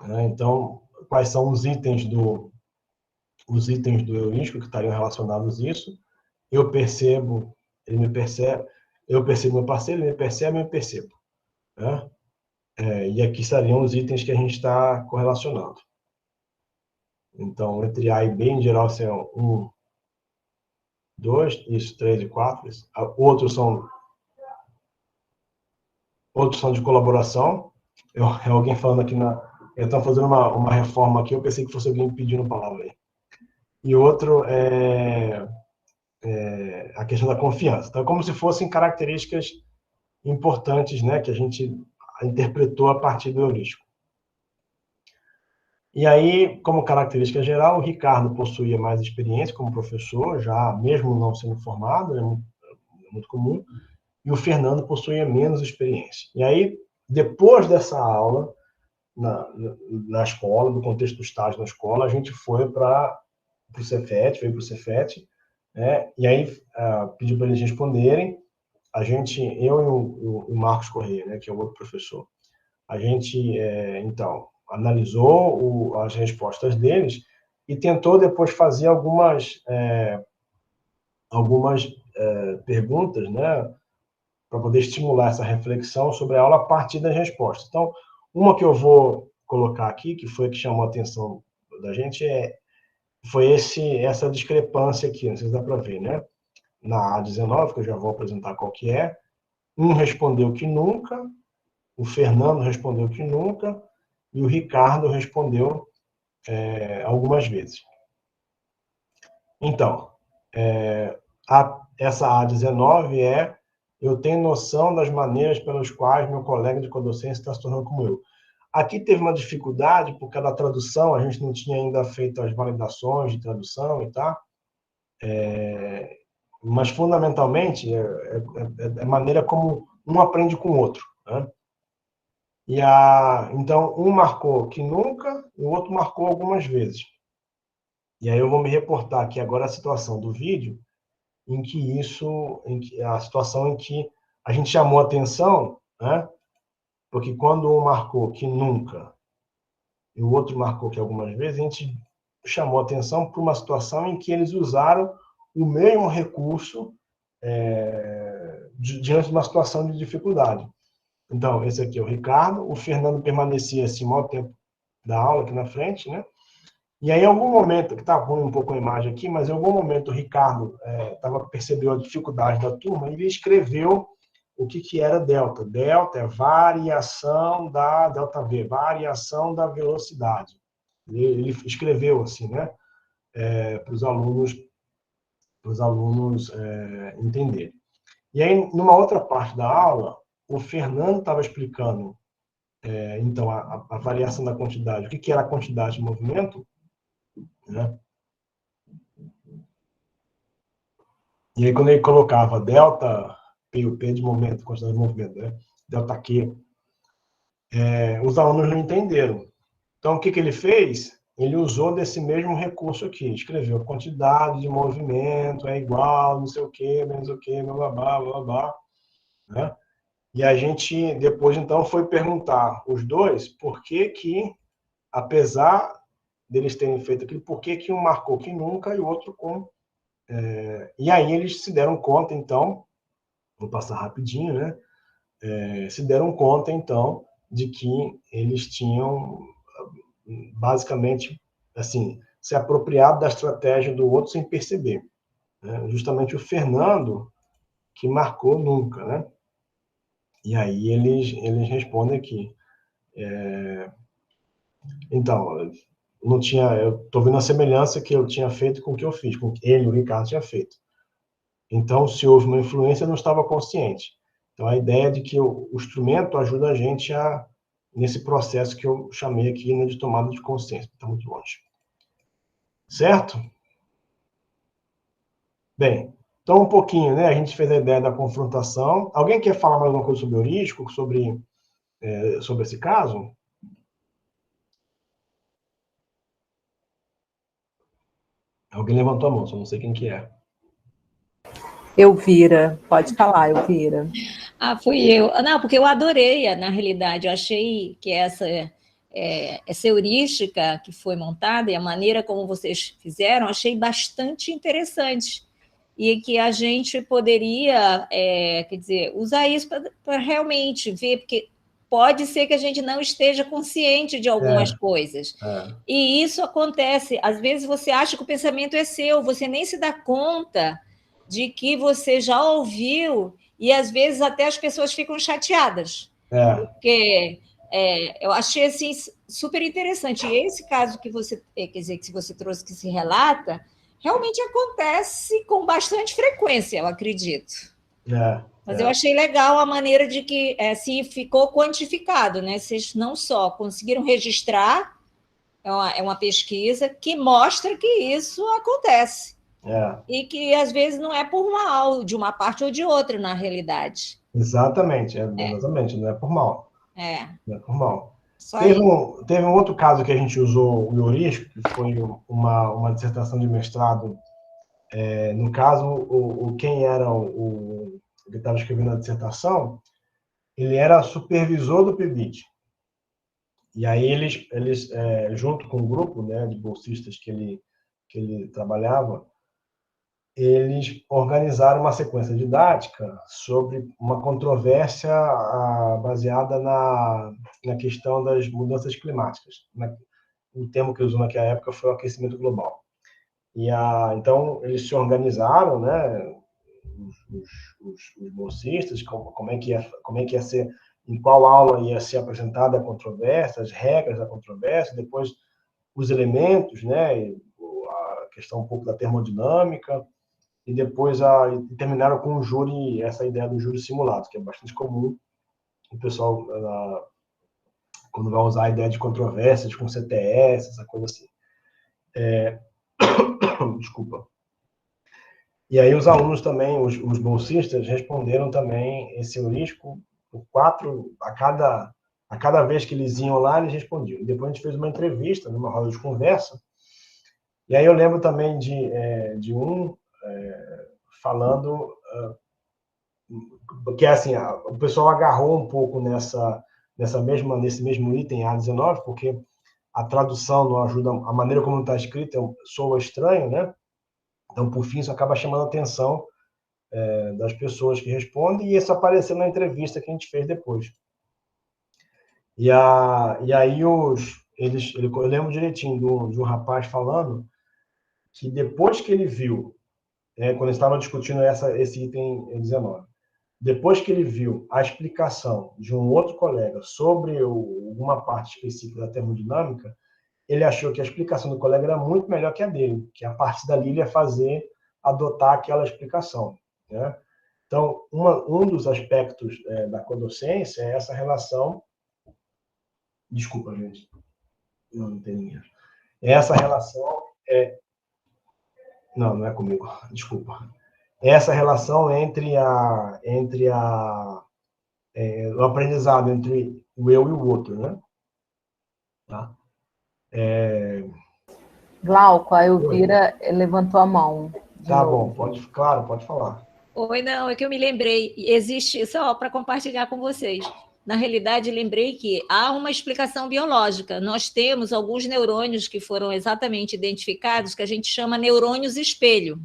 né? Então, quais são os itens do heurístico que estariam relacionados a isso? Eu percebo, ele me percebe, eu percebo meu parceiro, ele me percebe, eu me percebo, né? E aqui estariam os itens que a gente está correlacionando. Então, entre A e B, em geral, são 1, 2, isso, 3 e 4. Isso. Outros são de colaboração. É alguém falando aqui estão fazendo uma reforma aqui, eu pensei que fosse alguém pedindo palavra aí. E outro é a questão da confiança. Então, é como se fossem características importantes, né, que a gente interpretou a partir do heurístico. E aí, como característica geral, o Ricardo possuía mais experiência como professor, já mesmo não sendo formado, é muito comum, e o Fernando possuía menos experiência. E aí, depois dessa aula, na escola, do contexto do estágio na escola, a gente foi para o Cefet, veio para o Cefet, né? E aí pediu para eles responderem. Eu e o Marcos Corrêa, né, que é o outro professor, a gente, então, analisou as respostas deles e tentou depois fazer algumas perguntas, né, para poder estimular essa reflexão sobre a aula a partir das respostas. Então, uma que eu vou colocar aqui, que foi que chamou a atenção da gente, foi essa discrepância aqui, não sei se dá para ver, né? Na A19, que eu já vou apresentar qual que é, um respondeu que nunca, o Fernando respondeu que nunca, e o Ricardo respondeu algumas vezes. Então, essa A19 eu tenho noção das maneiras pelas quais meu colega de codocência está se tornando como eu. Aqui teve uma dificuldade, porque da tradução, a gente não tinha ainda feito as validações de tradução e tal. Mas, fundamentalmente, é a maneira como um aprende com o outro, né? Então, um marcou que nunca, e o outro marcou algumas vezes. E aí eu vou me reportar aqui agora a situação do vídeo, a situação em que a gente chamou atenção, né? Porque quando um marcou que nunca e o outro marcou que algumas vezes, a gente chamou atenção para uma situação em que eles usaram o mesmo recurso diante de uma situação de dificuldade. Então, esse aqui é o Ricardo, o Fernando permanecia assim o maior tempo da aula aqui na frente, né? E aí, em algum momento, que está ruim um pouco a imagem aqui, mas em algum momento o Ricardo percebeu a dificuldade da turma e ele escreveu o que era delta. Delta é variação da delta V, variação da velocidade. Ele escreveu assim, né? Para os alunos entenderem. E aí, numa outra parte da aula, o Fernando estava explicando, então, a variação da quantidade, o que era a quantidade de movimento, né? E aí, quando ele colocava delta P, o P de momento, quantidade de movimento, né? Delta Q, os alunos não entenderam. Então, o que ele fez? Ele usou desse mesmo recurso aqui, escreveu a quantidade de movimento é igual, não sei o quê, menos o quê, blá, blá, blá, blá, blá, né? E a gente, depois, então, foi perguntar os dois por que, apesar deles terem feito aquilo, por que um marcou que nunca e o outro com... E aí eles se deram conta, então, vou passar rapidinho, né? Se deram conta, então, de que eles tinham, basicamente, assim, se apropriado da estratégia do outro sem perceber, né? Justamente o Fernando, que marcou nunca, né? E aí eles respondem aqui. Então, não tinha, eu estou vendo a semelhança que eu tinha feito com o que eu fiz, com o que ele, o Ricardo, tinha feito. Então, se houve uma influência, eu não estava consciente. Então, a ideia de que o instrumento ajuda a gente nesse processo que eu chamei aqui, né, de tomada de consciência. Está muito longe. Certo? Bem, então um pouquinho, né? A gente fez a ideia da confrontação. Alguém quer falar mais alguma coisa sobre heurístico, sobre esse caso? Alguém levantou a mão, só não sei quem que é. Elvira, pode falar, Elvira. Fui eu. Não, porque eu adorei, na realidade, eu achei que essa heurística que foi montada e a maneira como vocês fizeram, achei bastante interessante. E que a gente poderia, quer dizer, usar isso para realmente ver, porque pode ser que a gente não esteja consciente de algumas coisas. E isso acontece, às vezes você acha que o pensamento é seu, você nem se dá conta de que você já ouviu, e às vezes até as pessoas ficam chateadas. Porque eu achei assim, super interessante. E esse caso que você, quer dizer, que você trouxe, que se relata, realmente acontece com bastante frequência, eu acredito. Mas eu achei legal a maneira de que assim, ficou quantificado, né? Vocês não só conseguiram registrar, é uma pesquisa que mostra que isso acontece. E que, às vezes, não é por mal, de uma parte ou de outra, na realidade. Exatamente, exatamente, não é por mal. Não é por mal. Teve um outro caso que a gente usou o heurístico, que foi uma dissertação de mestrado. No caso, quem era o que estava escrevendo a dissertação, ele era supervisor do PIBID. E aí eles junto com o grupo, né, de bolsistas que ele trabalhava, eles organizaram uma sequência didática sobre uma controvérsia baseada na questão das mudanças climáticas. O termo que eles usou naquela época foi o aquecimento global. Então, eles se organizaram, né, os bolsistas, como é que ia ser, em qual aula ia ser apresentada a controvérsia, as regras da controvérsia, depois os elementos, né, a questão um pouco da termodinâmica, e depois terminaram com o júri, essa ideia do júri simulado, que é bastante comum o pessoal quando vai usar a ideia de controvérsias com CTS, essa coisa assim. Desculpa. E aí os alunos também, os bolsistas, responderam também esse heurístico por 4, a cada vez que eles iam lá, eles respondiam. Depois a gente fez uma entrevista, numa roda de conversa, e aí eu lembro também de um falando que assim, o pessoal agarrou um pouco nesse mesmo item A19, porque a tradução não ajuda, a maneira como está escrito soa estranho, né? Então, por fim, isso acaba chamando a atenção das pessoas que respondem, e isso apareceu na entrevista que a gente fez depois. E aí eu lembro direitinho de um rapaz falando que depois que ele viu, quando estava discutindo esse item 19, depois que ele viu a explicação de um outro colega sobre alguma parte específica da termodinâmica, ele achou que a explicação do colega era muito melhor que a dele, que a partir dali ele ia adotar aquela explicação, né? Então, um dos aspectos da codocência é essa relação. Desculpa, gente. Não tem ninguém. Essa relação não é comigo. Desculpa. Essa relação entre o aprendizado entre o eu e o outro, né? Tá? Glauco, a Elvira levantou a mão. Tá bom, pode falar. Oi, não, é que eu me lembrei, existe, só para compartilhar com vocês. Na realidade, lembrei que há uma explicação biológica. Nós temos alguns neurônios que foram exatamente identificados, que a gente chama neurônios espelho.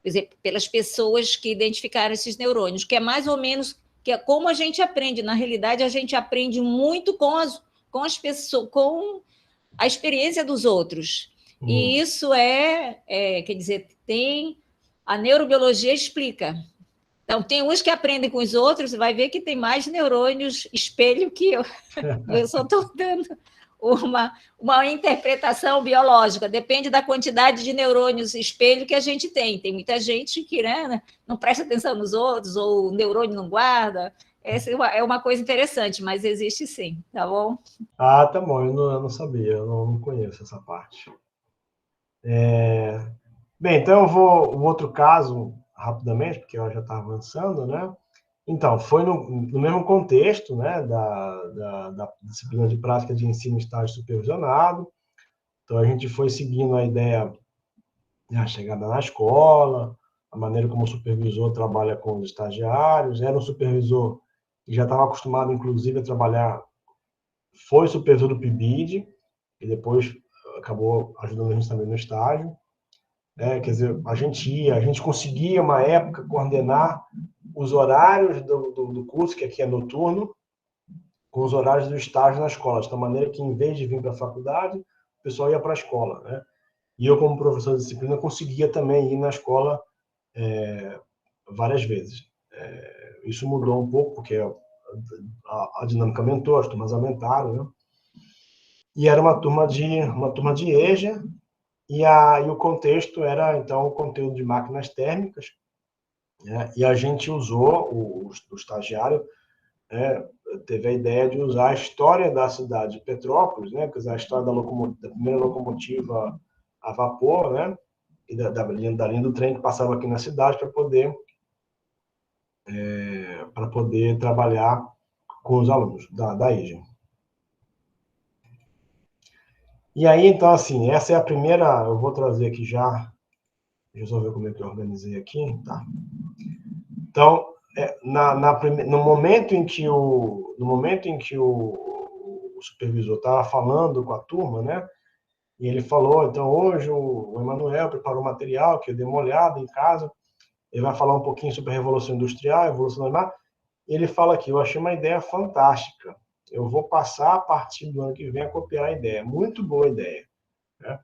Por exemplo, pelas pessoas que identificaram esses neurônios, que é mais ou menos que é como a gente aprende. Na realidade, a gente aprende muito com as pessoas, com a experiência dos outros. E isso quer dizer, a neurobiologia explica. Então, tem uns que aprendem com os outros, vai ver que tem mais neurônios espelho que eu. Eu só estou dando uma interpretação biológica, depende da quantidade de neurônios espelho que a gente tem. Tem muita gente que não presta atenção nos outros, ou o neurônio não guarda. Essa é uma coisa interessante, mas existe sim, tá bom? Ah, tá bom, eu não sabia, eu não conheço essa parte. Bem, então eu vou o outro caso, rapidamente, porque eu já está avançando, né? Então, foi no mesmo contexto, né, da disciplina de prática de ensino e estágio supervisionado. Então, a gente foi seguindo a ideia, a chegada na escola, a maneira como o supervisor trabalha com os estagiários. Era um supervisor que já estava acostumado, inclusive, a trabalhar, foi supervisor do PIBID, e depois acabou ajudando a gente também no estágio. Quer dizer, a gente conseguia, uma época, coordenar os horários do curso, que aqui é noturno, com os horários do estágio na escola, de tal maneira que, em vez de vir para a faculdade, o pessoal ia para a escola, né? E eu, como professor de disciplina, conseguia também ir na escola várias vezes. Isso mudou um pouco, porque a dinâmica aumentou, as turmas aumentaram, né? E era uma turma de EJA, e o contexto era, então, o conteúdo de máquinas térmicas, né? E a gente usou, o estagiário teve a ideia de usar a história da cidade de Petrópolis, né? Quer dizer, a história da primeira locomotiva a vapor, né? E da linha do trem que passava aqui na cidade para poder trabalhar com os alunos da EJA. E aí, então, assim, essa é a primeira, eu vou trazer aqui já, deixa eu ver como é que eu organizei aqui, tá? Então, no momento em que o supervisor estava falando com a turma, né? E ele falou, então, hoje o Emanuel preparou material que eu dei uma olhada em casa, ele vai falar um pouquinho sobre a Revolução Industrial, a Evolução Normal, e ele fala aqui, eu achei uma ideia fantástica, eu vou passar, a partir do ano que vem, a copiar a ideia. Muito boa ideia, né?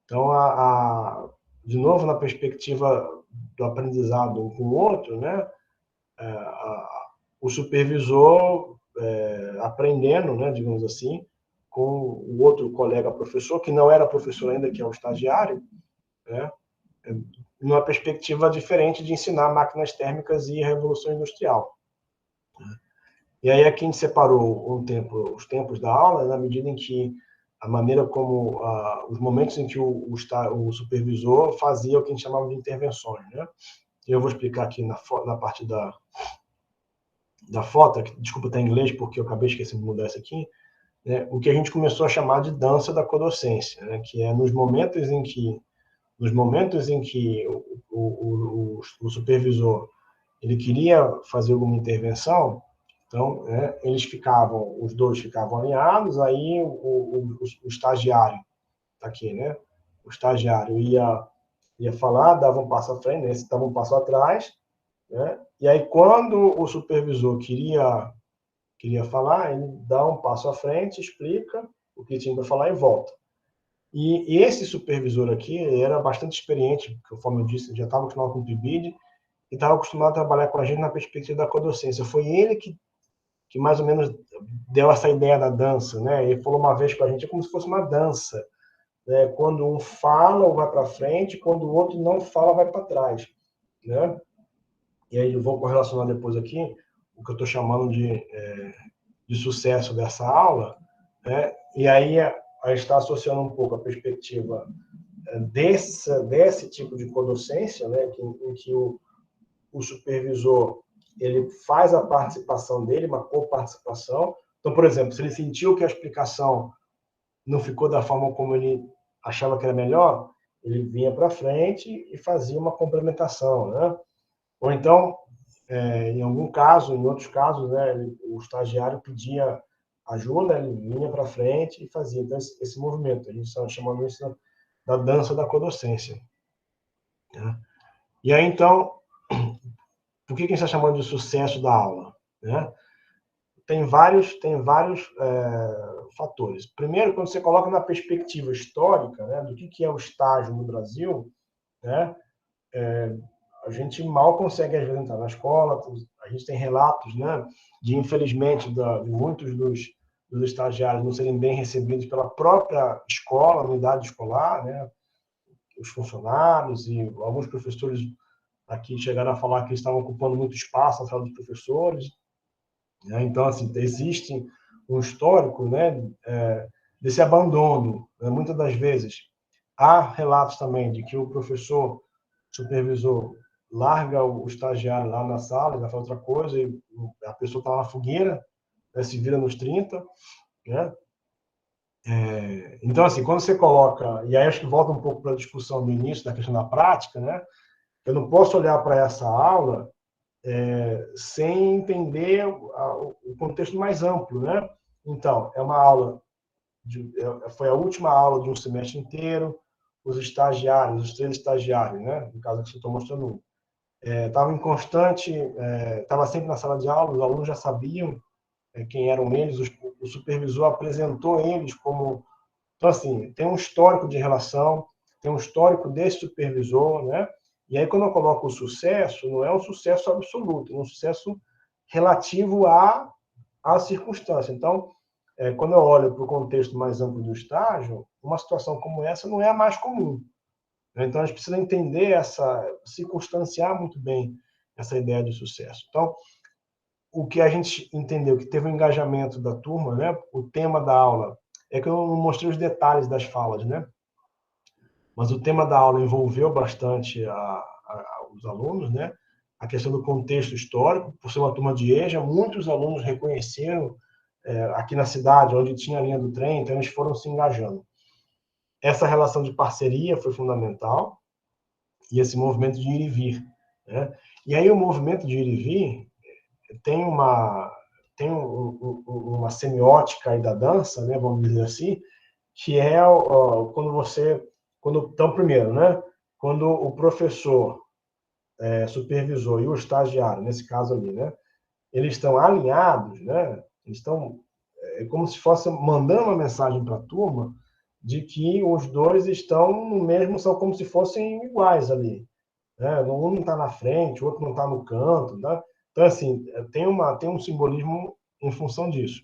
Então, de novo, na perspectiva do aprendizado um com o outro, né? O supervisor aprendendo, né, digamos assim, com o outro colega professor, que não era professor ainda, que é o estagiário, né, numa perspectiva diferente de ensinar máquinas térmicas e a Revolução Industrial. E aí aqui a gente separou os tempos da aula, na medida em que a maneira como os momentos em que o supervisor fazia o que a gente chamava de intervenções, né? Eu vou explicar aqui na parte da foto, desculpa estar em inglês porque eu acabei esquecendo de mudar isso aqui, né? O que a gente começou a chamar de dança da codocência, né? Que é nos momentos em que o supervisor ele queria fazer alguma intervenção, então, né, os dois ficavam alinhados, aí o estagiário, tá aqui, né? O estagiário ia falar, dava um passo à frente, esse dava um passo atrás, né? E aí quando o supervisor queria falar, ele dá um passo à frente, explica o que tinha para falar e volta. E esse supervisor aqui, ele era bastante experiente, conforme eu disse, já estava acostumado com o PIBID, e estava acostumado a trabalhar com a gente na perspectiva da codocência. Foi ele que mais ou menos deu essa ideia da dança, né? Ele falou uma vez com a gente, é como se fosse uma dança, né? Quando um fala, vai para frente, quando o outro não fala, vai para trás, né? E aí eu vou correlacionar depois aqui o que eu estou chamando de sucesso dessa aula, né? E aí a gente está associando um pouco a perspectiva desse tipo de codocência, né? Em que o supervisor ele faz a participação dele, uma coparticipação. Então, por exemplo, se ele sentiu que a explicação não ficou da forma como ele achava que era melhor, ele vinha para frente e fazia uma complementação, né? Ou então, em outros casos, né, o estagiário pedia ajuda, ele vinha para frente e fazia. Então, esse movimento, a gente está chamando isso da dança da codocência, né? E aí, então, por que a gente está chamando de sucesso da aula, né? Tem vários fatores. Primeiro, quando você coloca na perspectiva histórica, né, do que é o estágio no Brasil, né, a gente mal consegue, às vezes, entrar na escola. A gente tem relatos, né, infelizmente, de muitos dos estagiários não serem bem recebidos pela própria escola, unidade escolar, né, os funcionários e alguns professores aqui chegaram a falar que eles estavam ocupando muito espaço na sala dos professores, né? Então, assim, existe um histórico, né, desse abandono, né? Muitas das vezes há relatos também de que o professor supervisor larga o estagiário lá na sala, vai fazer outra coisa, e a pessoa está na fogueira, né, se vira nos 30, né? Então, assim, quando você coloca, e aí acho que volta um pouco para a discussão do início da questão da prática, né? Eu não posso olhar para essa aula sem entender o contexto mais amplo, né? Então, é uma aula, foi a última aula de um semestre inteiro, os estagiários, os 3 estagiários, né? No caso que eu estou mostrando, estavam em constante, estava sempre na sala de aula, os alunos já sabiam quem eram eles, o supervisor apresentou eles como... Então, assim, tem um histórico de relação, tem um histórico desse supervisor, né? E aí, quando eu coloco o sucesso, não é um sucesso absoluto, é um sucesso relativo à circunstância. Então, quando eu olho para o contexto mais amplo do estágio, uma situação como essa não é a mais comum, né? Então, a gente precisa entender circunstanciar muito bem essa ideia de sucesso. Então, o que a gente entendeu que teve um engajamento da turma, né? O tema da aula é que eu não mostrei os detalhes das falas, né? Mas o tema da aula envolveu bastante os alunos, né? A questão do contexto histórico, por ser uma turma de EJA, muitos alunos reconheceram aqui na cidade, onde tinha a linha do trem, então eles foram se engajando. Essa relação de parceria foi fundamental, e esse movimento de ir e vir, né? E aí o movimento de ir e vir tem uma semiótica aí da dança, né, vamos dizer assim, que é então, primeiro, né, quando o professor, supervisor e o estagiário, nesse caso ali, né, eles estão alinhados, né, eles estão como se fosse mandando uma mensagem para a turma de que os dois estão no mesmo, são como se fossem iguais ali, né? Um não está na frente, o outro não está no canto, tá? Então, assim, tem um simbolismo em função disso.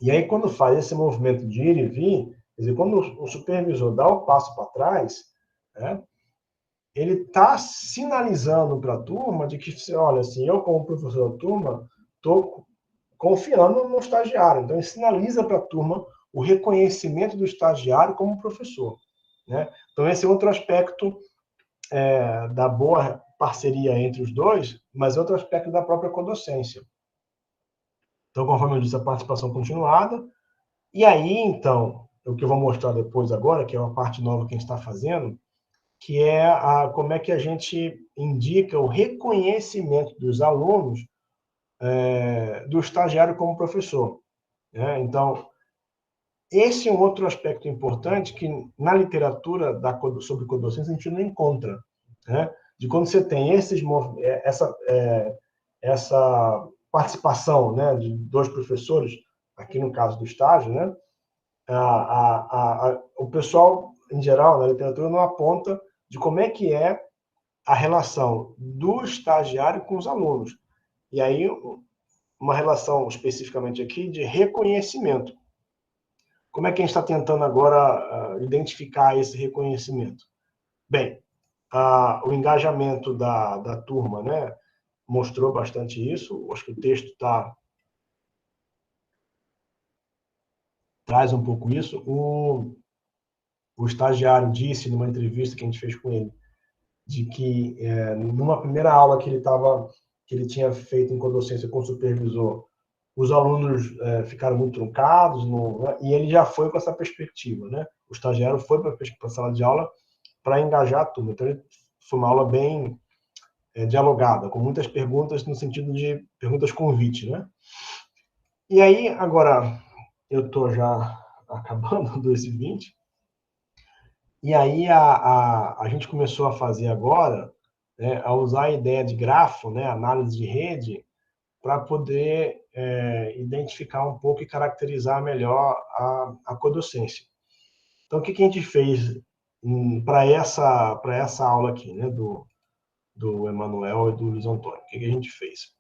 E aí, quando faz esse movimento de ir e vir, quer dizer, quando o supervisor dá o passo para trás, né, ele está sinalizando para a turma de que, olha, assim, eu como professor da turma estou confiando no estagiário. Então, ele sinaliza para a turma o reconhecimento do estagiário como professor, né? Então, esse é outro aspecto da boa parceria entre os dois, mas outro aspecto da própria codocência. Então, conforme eu disse, a participação continuada. E aí, então, o que eu vou mostrar depois agora, que é uma parte nova que a gente está fazendo, que é como é que a gente indica o reconhecimento dos alunos do estagiário como professor, né? Então, esse é um outro aspecto importante que na literatura sobre codocência a gente não encontra, né? De quando você tem essa participação, né, de dois professores, aqui no caso do estágio, né? O pessoal, em geral, na literatura, não aponta de como é que é a relação do estagiário com os alunos. E aí, uma relação especificamente aqui de reconhecimento. Como é que a gente está tentando agora identificar esse reconhecimento? Bem, o engajamento da turma, né, mostrou bastante isso. Acho que o texto traz um pouco isso. O estagiário disse, numa entrevista que a gente fez com ele, de que numa primeira aula que ele tinha feito em codocência com o supervisor, os alunos ficaram muito truncados, e ele já foi com essa perspectiva, né? O estagiário foi para a sala de aula para engajar a turma. Então, foi uma aula bem dialogada, com muitas perguntas no sentido de perguntas convite, né? E aí, agora, eu estou já acabando 2h20, e aí a gente começou a fazer agora, né, a usar a ideia de grafo, né, análise de rede, para poder identificar um pouco e caracterizar melhor a codocência. Então, o que a gente fez para essa aula aqui, né, do Emanuel e do Luiz Antônio? O que a gente fez?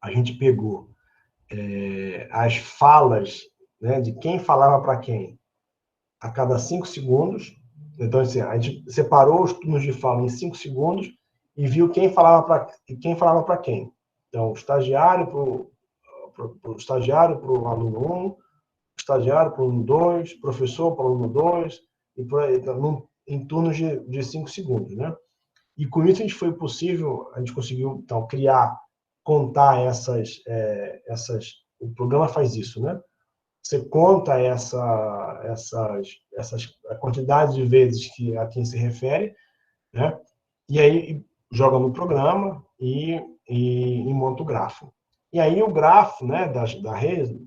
A gente pegou as falas, né, de quem falava para quem a cada 5 segundos. Então, assim, a gente separou os turnos de fala em 5 segundos e viu quem falava para quem. Então, o estagiário para o aluno 1, estagiário para o aluno 2, professor para o aluno 2, e por aí, em turnos de 5 segundos, né? E com isso a gente conseguiu, então, contar o programa faz isso, né? Você conta a quantidade de vezes a quem se refere, né? E aí joga no programa e monta o grafo. E aí o grafo, né, da rede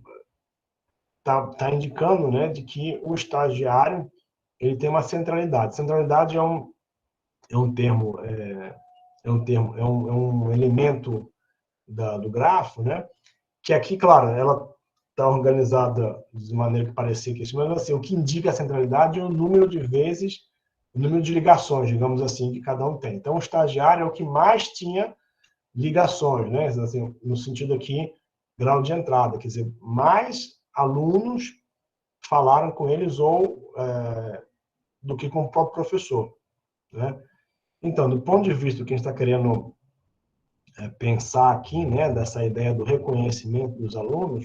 tá indicando, né, de que o estagiário ele tem uma centralidade. Centralidade é um termo, é um elemento do grafo, né? Que aqui, claro, ela está organizada de maneira que parecia que isso, mas assim, o que indica a centralidade é o número de vezes, o número de ligações, digamos assim, que cada um tem. Então, o estagiário é o que mais tinha ligações, né? Assim, no sentido aqui, grau de entrada, quer dizer, mais alunos falaram com eles do que com o próprio professor, né? Então, do ponto de vista do que a gente está querendo pensar aqui, né, dessa ideia do reconhecimento dos alunos,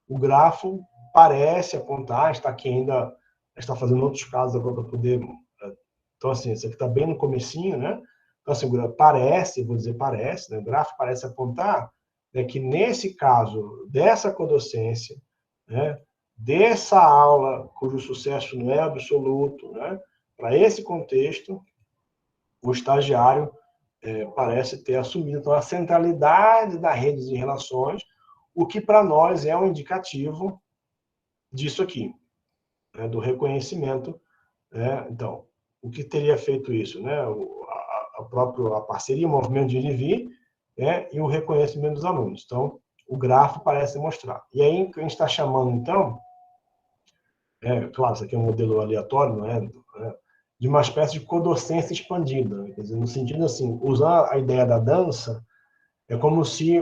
o grafo parece apontar, está aqui ainda, está fazendo outros casos agora para poder... Então, assim, isso aqui está bem no comecinho, né? Então, assim, vou dizer parece, né? O gráfico parece apontar, né, que nesse caso, dessa codocência, né, dessa aula cujo sucesso não é absoluto, né, para esse contexto, o estagiário parece ter assumido então, a centralidade da rede de relações, o que para nós é um indicativo disso aqui, né, do reconhecimento, né? Então, o que teria feito isso, né? A parceria, o movimento de ir e vir, né? E o reconhecimento dos alunos. Então, o grafo parece mostrar. E aí, o que a gente está chamando, então, claro, isso aqui é um modelo aleatório, não é? De uma espécie de codocência expandida. Quer dizer, no sentido assim, usar a ideia da dança é como se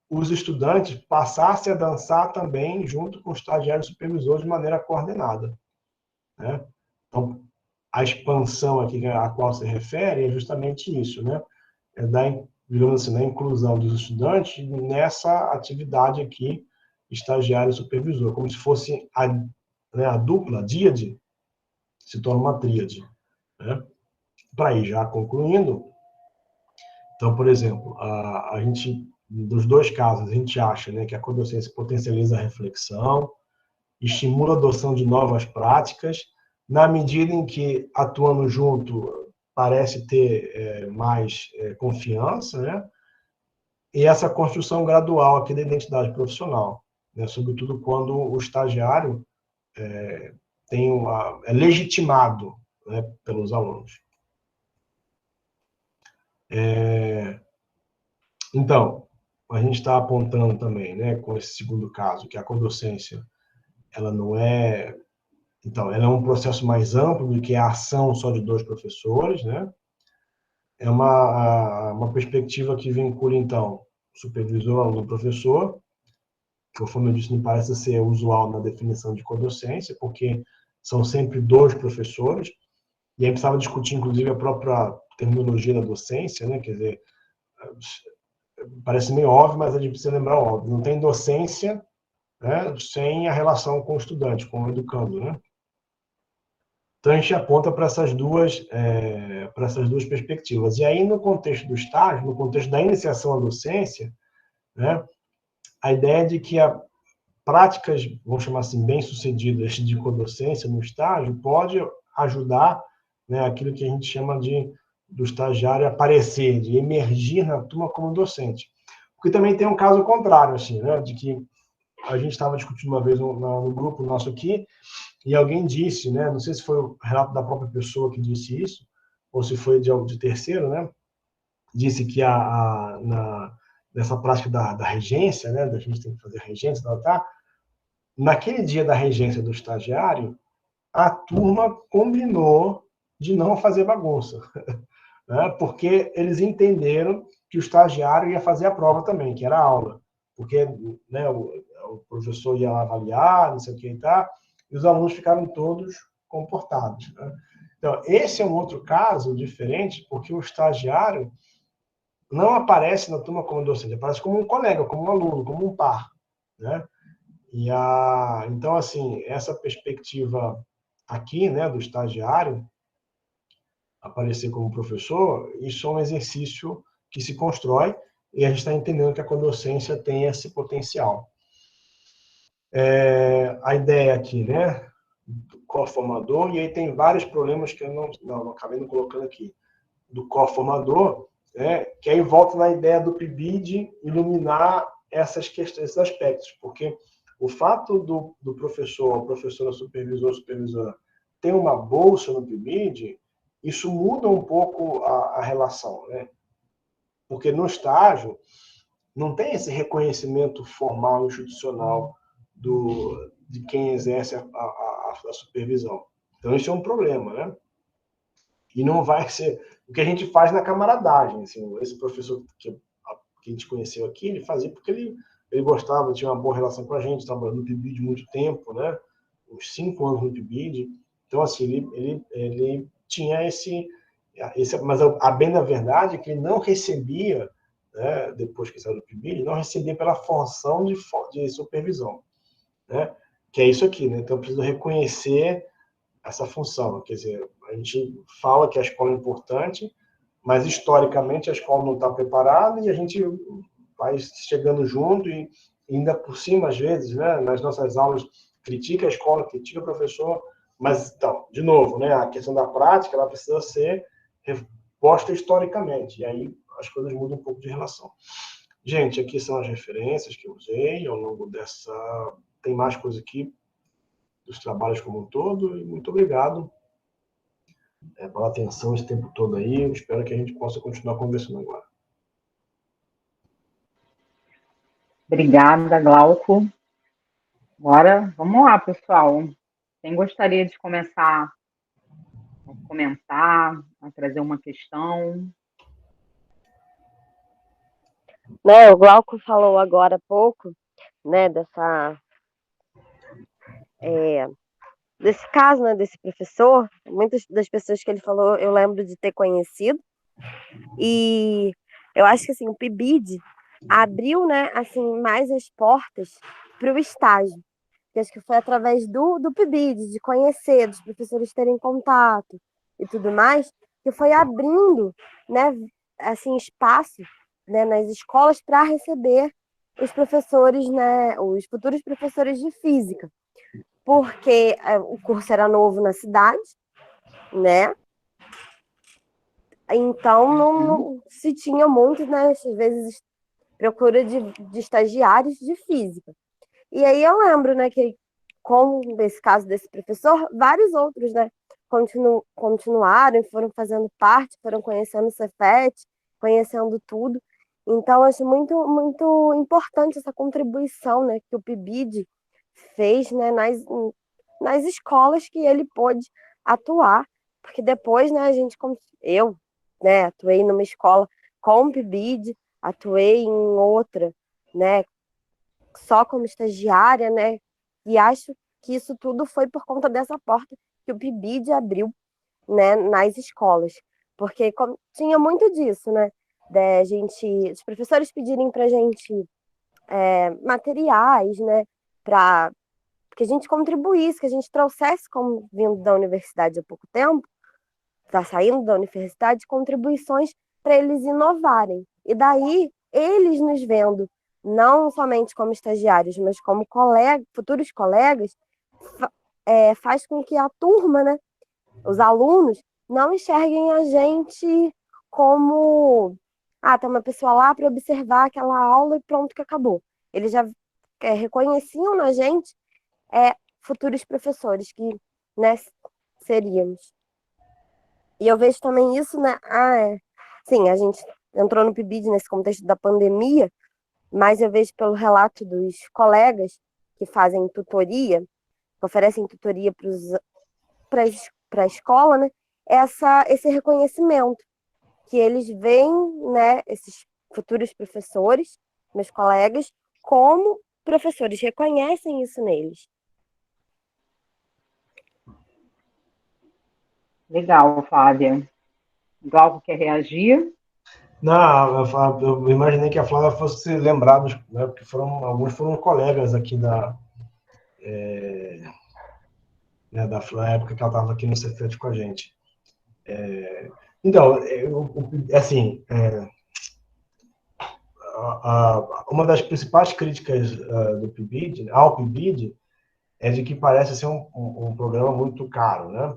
os estudantes passassem a dançar também junto com o estagiário supervisor de maneira coordenada, né? Então, a expansão aqui a qual se refere é justamente isso, né? É digamos assim, na inclusão dos estudantes nessa atividade aqui, estagiário e supervisor, como se fosse a dupla, a díade, se torna uma tríade. Né? Para ir já concluindo, então, por exemplo, a gente, dos dois casos, a gente acha, né, que a codocência potencializa a reflexão, estimula a adoção de novas práticas, na medida em que, atuando junto, parece ter mais confiança, né? E essa construção gradual aqui da identidade profissional, né? Sobretudo quando o estagiário é legitimado, né, pelos alunos. Então, a gente está apontando também, né, com esse segundo caso, que a codocência, ela não é... Então, ela é um processo mais amplo do que a ação só de dois professores, né? É uma perspectiva que vincula, então, supervisor, aluno, professor, que, conforme eu disse, não parece ser usual na definição de codocência, porque são sempre dois professores, e aí precisava discutir, inclusive, a própria terminologia da docência, né? Quer dizer, parece meio óbvio, mas a gente precisa lembrar óbvio. Não tem docência, né, sem a relação com o estudante, com o educando, né? Então, a gente aponta para essas duas perspectivas. E aí, no contexto do estágio, no contexto da iniciação à docência, né, a ideia de que práticas, vamos chamar assim, bem-sucedidas de codocência no estágio pode ajudar, né, aquilo que a gente chama do estagiário aparecer, de emergir na turma como docente. Porque também tem um caso contrário, assim, né, de que a gente estava discutindo uma vez no grupo nosso aqui, e alguém disse, né, não sei se foi o relato da própria pessoa que disse isso, ou se foi de terceiro, né, disse que nessa prática da regência, né, da gente tem que fazer regência, naquele dia da regência do estagiário, a turma combinou de não fazer bagunça, né, porque eles entenderam que o estagiário ia fazer a prova também, que era a aula, porque, né, o professor ia avaliar, não sei o que e tal, e os alunos ficaram todos comportados. Né? Então, esse é um outro caso diferente, porque o estagiário não aparece na turma como docente, aparece como um colega, como um aluno, como um par. Né? Então, assim, essa perspectiva aqui, né, do estagiário aparecer como professor, isso é um exercício que se constrói e a gente está entendendo que a codocência tem esse potencial. A ideia aqui, né, do coformador, e aí tem vários problemas que eu não acabei não colocando aqui, do coformador, né, que aí volta na ideia do PIBID iluminar essas questões, esses aspectos, porque o fato do professor, professora, supervisor, supervisora ter uma bolsa no PIBID, isso muda um pouco a relação, né? Porque no estágio não tem esse reconhecimento formal, institucional de quem exerce a supervisão. Então, isso é um problema, né? E não vai ser... O que a gente faz na camaradagem, assim, esse professor que a gente conheceu aqui, ele fazia porque ele gostava, tinha uma boa relação com a gente, trabalhando no PIBID muito tempo, né? Uns 5 anos no PIBID. Então, assim, ele tinha mas a bem da verdade é que ele não recebia, né, depois que saiu do PIBID, não recebia pela função de supervisão, né? Que é isso aqui, né? Então, eu preciso reconhecer essa função. Quer dizer, a gente fala que a escola é importante, mas historicamente a escola não está preparada e a gente vai chegando junto e ainda por cima, às vezes, né, nas nossas aulas, critica a escola, critica o professor, mas, então, de novo, né, a questão da prática ela precisa ser posta historicamente, e aí as coisas mudam um pouco de relação. Gente, aqui são as referências que eu usei ao longo dessa... Tem mais coisa aqui dos trabalhos como um todo, e muito obrigado pela atenção esse tempo todo aí. Eu espero que a gente possa continuar conversando agora. Obrigada, Glauco. Agora, vamos lá, pessoal. Quem gostaria de começar a comentar, a trazer uma questão? Né, o Glauco falou agora há pouco, né, desse caso, né, desse professor. Muitas das pessoas que ele falou eu lembro de ter conhecido, e Eu acho que assim, o PIBID abriu, né, assim, mais as portas para o estágio. Que acho que foi através do PIBID, de conhecer, dos professores terem contato e tudo mais, que foi abrindo, né, assim, espaço, né, nas escolas para receber os professores, né, os futuros professores de física, porque o curso era novo na cidade, né? Então não se tinha muito, né, às vezes procura de estagiários de física. E aí eu lembro, né, que como nesse caso desse professor, vários outros, né, continuaram, foram fazendo parte, foram conhecendo o Cefet, conhecendo tudo. Então, acho muito importante essa contribuição, né, que o PIBID fez, né, nas escolas que ele pôde atuar, porque depois, né, eu, né, atuei numa escola com o PIBID, atuei em outra, né, só como estagiária, né, e acho que isso tudo foi por conta dessa porta que o PIBID abriu, né, nas escolas, porque tinha muito disso, né, os professores pedirem para a gente materiais, né, para que a gente contribuísse, que a gente trouxesse, como vindo da universidade há pouco tempo, está saindo da universidade, contribuições para eles inovarem. E daí, eles nos vendo, não somente como estagiários, mas como futuros colegas, faz com que a turma, né, os alunos, não enxerguem a gente como tem uma pessoa lá para observar aquela aula e pronto que acabou. Eles já reconheciam na gente futuros professores que, né, seríamos. E eu vejo também isso, né? Sim, a gente entrou no PIBID nesse contexto da pandemia, mas eu vejo pelo relato dos colegas que fazem tutoria, que oferecem tutoria para a escola, né? Esse reconhecimento que eles veem, né, esses futuros professores, meus colegas, como professores, reconhecem isso neles. Legal, Flávia. Glauco quer reagir? Não, eu imaginei que a Flávia fosse lembrar, né, porque alguns foram colegas aqui né, da época que ela estava aqui no Cefet com a gente. Então, assim, uma das principais críticas do PIBID, ao PIBID, é de que parece ser um programa muito caro, né,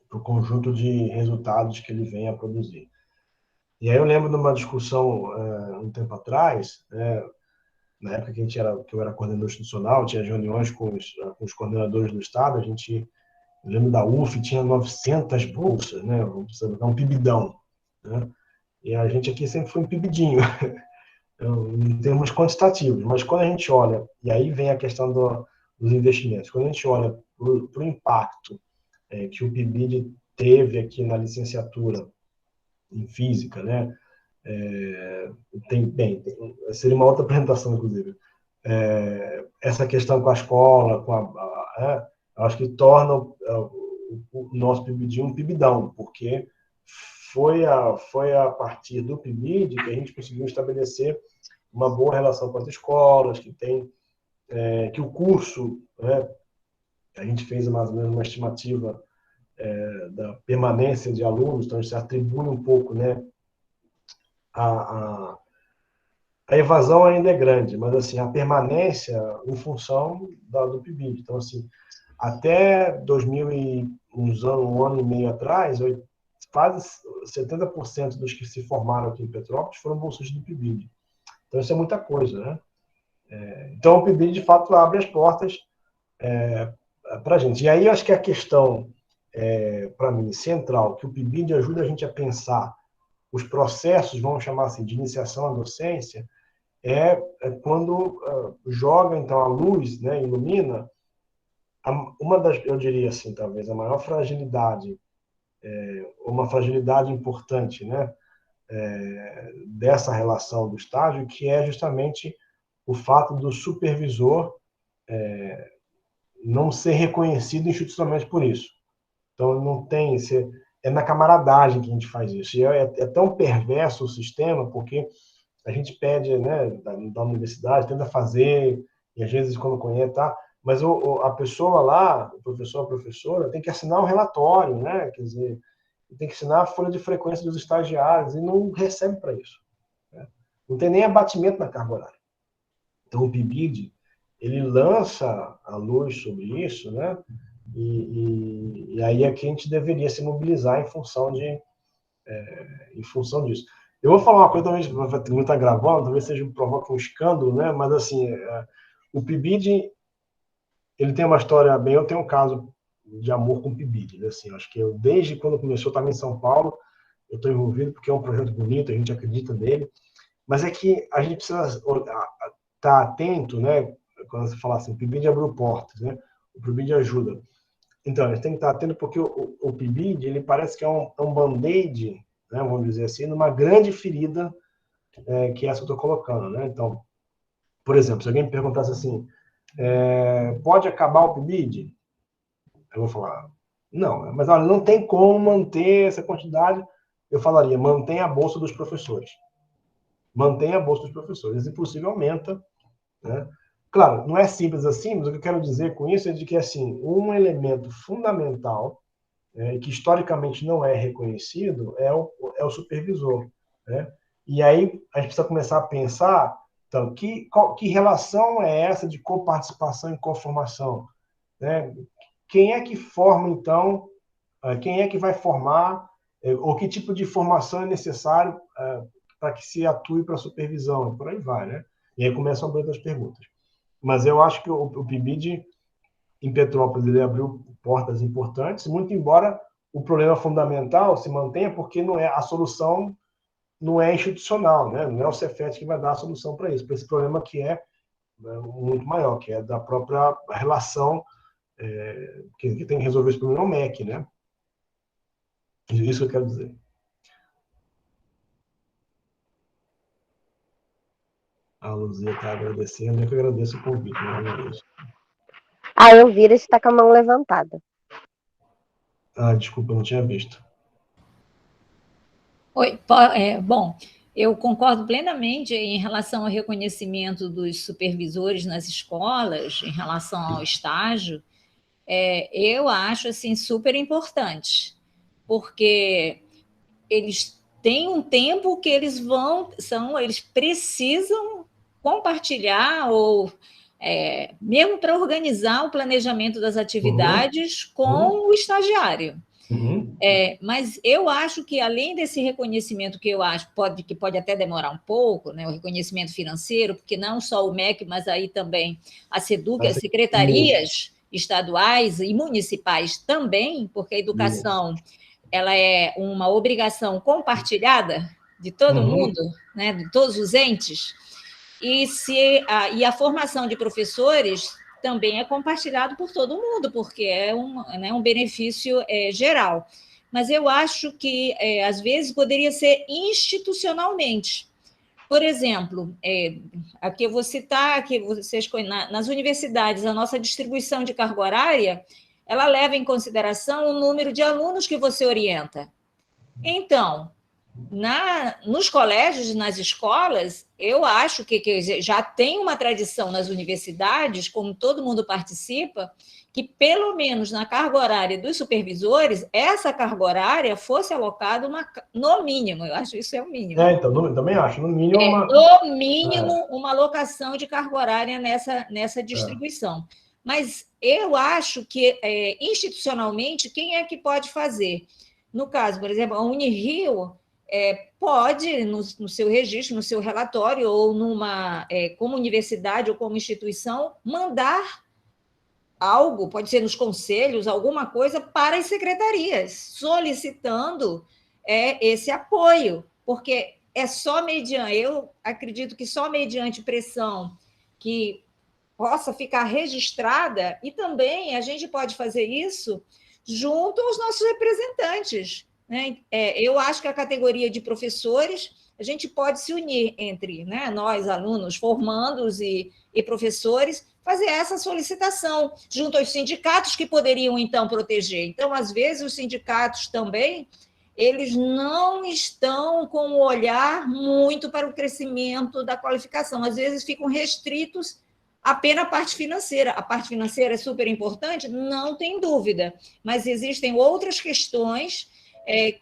para o conjunto de resultados que ele vem a produzir. E aí eu lembro de uma discussão um tempo atrás, na época que eu era coordenador institucional, tinha reuniões com os coordenadores do Estado, eu lembro da UF, tinha 900 bolsas, né? Um pibidão, né? E a gente aqui sempre foi um pibidinho, em termos quantitativos. Mas quando a gente olha, e aí vem a questão dos investimentos, quando a gente olha para o impacto que o PIBID teve aqui na licenciatura em física, né? Seria uma outra apresentação, inclusive. Essa questão com a escola, acho que torna o nosso PIBID um PIBidão, porque foi a partir do PIBID que a gente conseguiu estabelecer uma boa relação com as escolas, que o curso, né, a gente fez mais ou menos uma estimativa da permanência de alunos, então a gente atribui um pouco, né, a evasão ainda é grande, mas assim, a permanência em função do PIBID. Então, assim, até 2000 um ano e meio atrás, quase 70% dos que se formaram aqui em Petrópolis foram bolsistas do PIBID. Então, isso é muita coisa, né? Então, o PIBID, de fato, abre as portas para a gente. E aí, eu acho que a questão, para mim, central, que o PIBID ajuda a gente a pensar os processos, vamos chamar assim, de iniciação à docência, quando joga, então, a luz, né, ilumina, eu diria assim, talvez, a maior fragilidade, uma fragilidade importante, né, dessa relação do estágio, que é justamente o fato do supervisor não ser reconhecido institucionalmente por isso. Então, não tem... é na camaradagem que a gente faz isso. E é tão perverso o sistema, porque a gente pede, né, da universidade, tenta fazer, e às vezes quando conhece, tá? Mas a pessoa lá, o professor, a professora, tem que assinar um relatório, né? Quer dizer, tem que assinar a folha de frequência dos estagiários e não recebe para isso, né? Não tem nem abatimento na carga horária. Então, o PIBID, ele lança a luz sobre isso, né? E aí é que a gente deveria se mobilizar em função disso. Eu vou falar uma coisa, talvez não está gravando, talvez provoque um escândalo, né? Mas assim, o PIBID, ele tem uma história bem. Eu tenho um caso de amor com o PIBID, né? Assim, acho que desde quando começou, eu estava em São Paulo, eu estou envolvido porque é um projeto bonito, a gente acredita nele, mas é que a gente precisa estar atento, né? Quando você fala assim, o PIBID abriu portas, né? O PIBID ajuda. Então, a gente tem que estar atento porque o PIBID, ele parece que é um band-aid, né, vamos dizer assim, numa grande ferida que é essa que eu estou colocando, né? Então, por exemplo, se alguém me perguntasse assim, pode acabar o PIBID? Eu vou falar, não, mas olha, não tem como manter essa quantidade. Eu falaria, mantenha a bolsa dos professores. Mantenha a bolsa dos professores. Se possível, aumenta, né? Claro, não é simples assim, mas o que eu quero dizer com isso é de que, assim, um elemento fundamental que historicamente não é reconhecido é o supervisor, né? E aí a gente precisa começar a pensar, então, que relação é essa de coparticipação e coformação, né? Quem é que forma, então, quem é que vai formar, ou que tipo de formação é necessário para que se atue para a supervisão, e por aí vai, né? E aí começam a abrir as perguntas. Mas eu acho que o PIBID, em Petrópolis, ele abriu portas importantes, muito embora o problema fundamental se mantenha, porque a solução não é institucional, né? Não é o Cefet que vai dar a solução para isso, para esse problema que é muito maior, que é da própria relação que tem que resolver esse problema é o MEC, né? Isso que eu quero dizer. A Luzia está agradecendo, eu que agradeço o convite, mais uma vez. A Elvira está com a mão levantada. Desculpa, eu não tinha visto. Oi, bom, eu concordo plenamente em relação ao reconhecimento dos supervisores nas escolas, em relação ao estágio. Eu acho assim super importante, porque eles têm um tempo que eles precisam compartilhar ou mesmo para organizar o planejamento das atividades com o estagiário. Mas eu acho que, além desse reconhecimento, que eu acho que pode até demorar um pouco, né, o reconhecimento financeiro, porque não só o MEC, mas aí também a SEDUC, as secretarias estaduais e municipais também, porque a educação ela é uma obrigação compartilhada de todo mundo, né, de todos os entes, e a formação de professores também é compartilhado por todo mundo, porque é um benefício geral. Mas eu acho que, às vezes, poderia ser institucionalmente. Por exemplo, aqui eu vou citar, que vocês nas universidades, a nossa distribuição de carga horária, ela leva em consideração o número de alunos que você orienta. Então, nos colégios, nas escolas, eu acho que já tem uma tradição nas universidades, como todo mundo participa, que pelo menos na carga horária dos supervisores, essa carga horária fosse alocada no mínimo, eu acho que isso é o mínimo. Então, também acho, no mínimo uma alocação de carga horária nessa distribuição. Mas eu acho que, institucionalmente, quem é que pode fazer? No caso, por exemplo, a Unirio pode, no seu registro, no seu relatório, ou como universidade ou como instituição, mandar algo, pode ser nos conselhos, alguma coisa, para as secretarias, solicitando esse apoio, porque eu acredito que só mediante pressão que possa ficar registrada, e também a gente pode fazer isso junto aos nossos representantes, né? Eu acho que a categoria de professores, a gente pode se unir entre, né, nós, alunos, formandos e professores, fazer essa solicitação junto aos sindicatos que poderiam, então, proteger. Então, às vezes, os sindicatos também, eles não estão com o olhar muito para o crescimento da qualificação. Às vezes, ficam restritos apenas à parte financeira. A parte financeira é super importante? Não tem dúvida, mas existem outras questões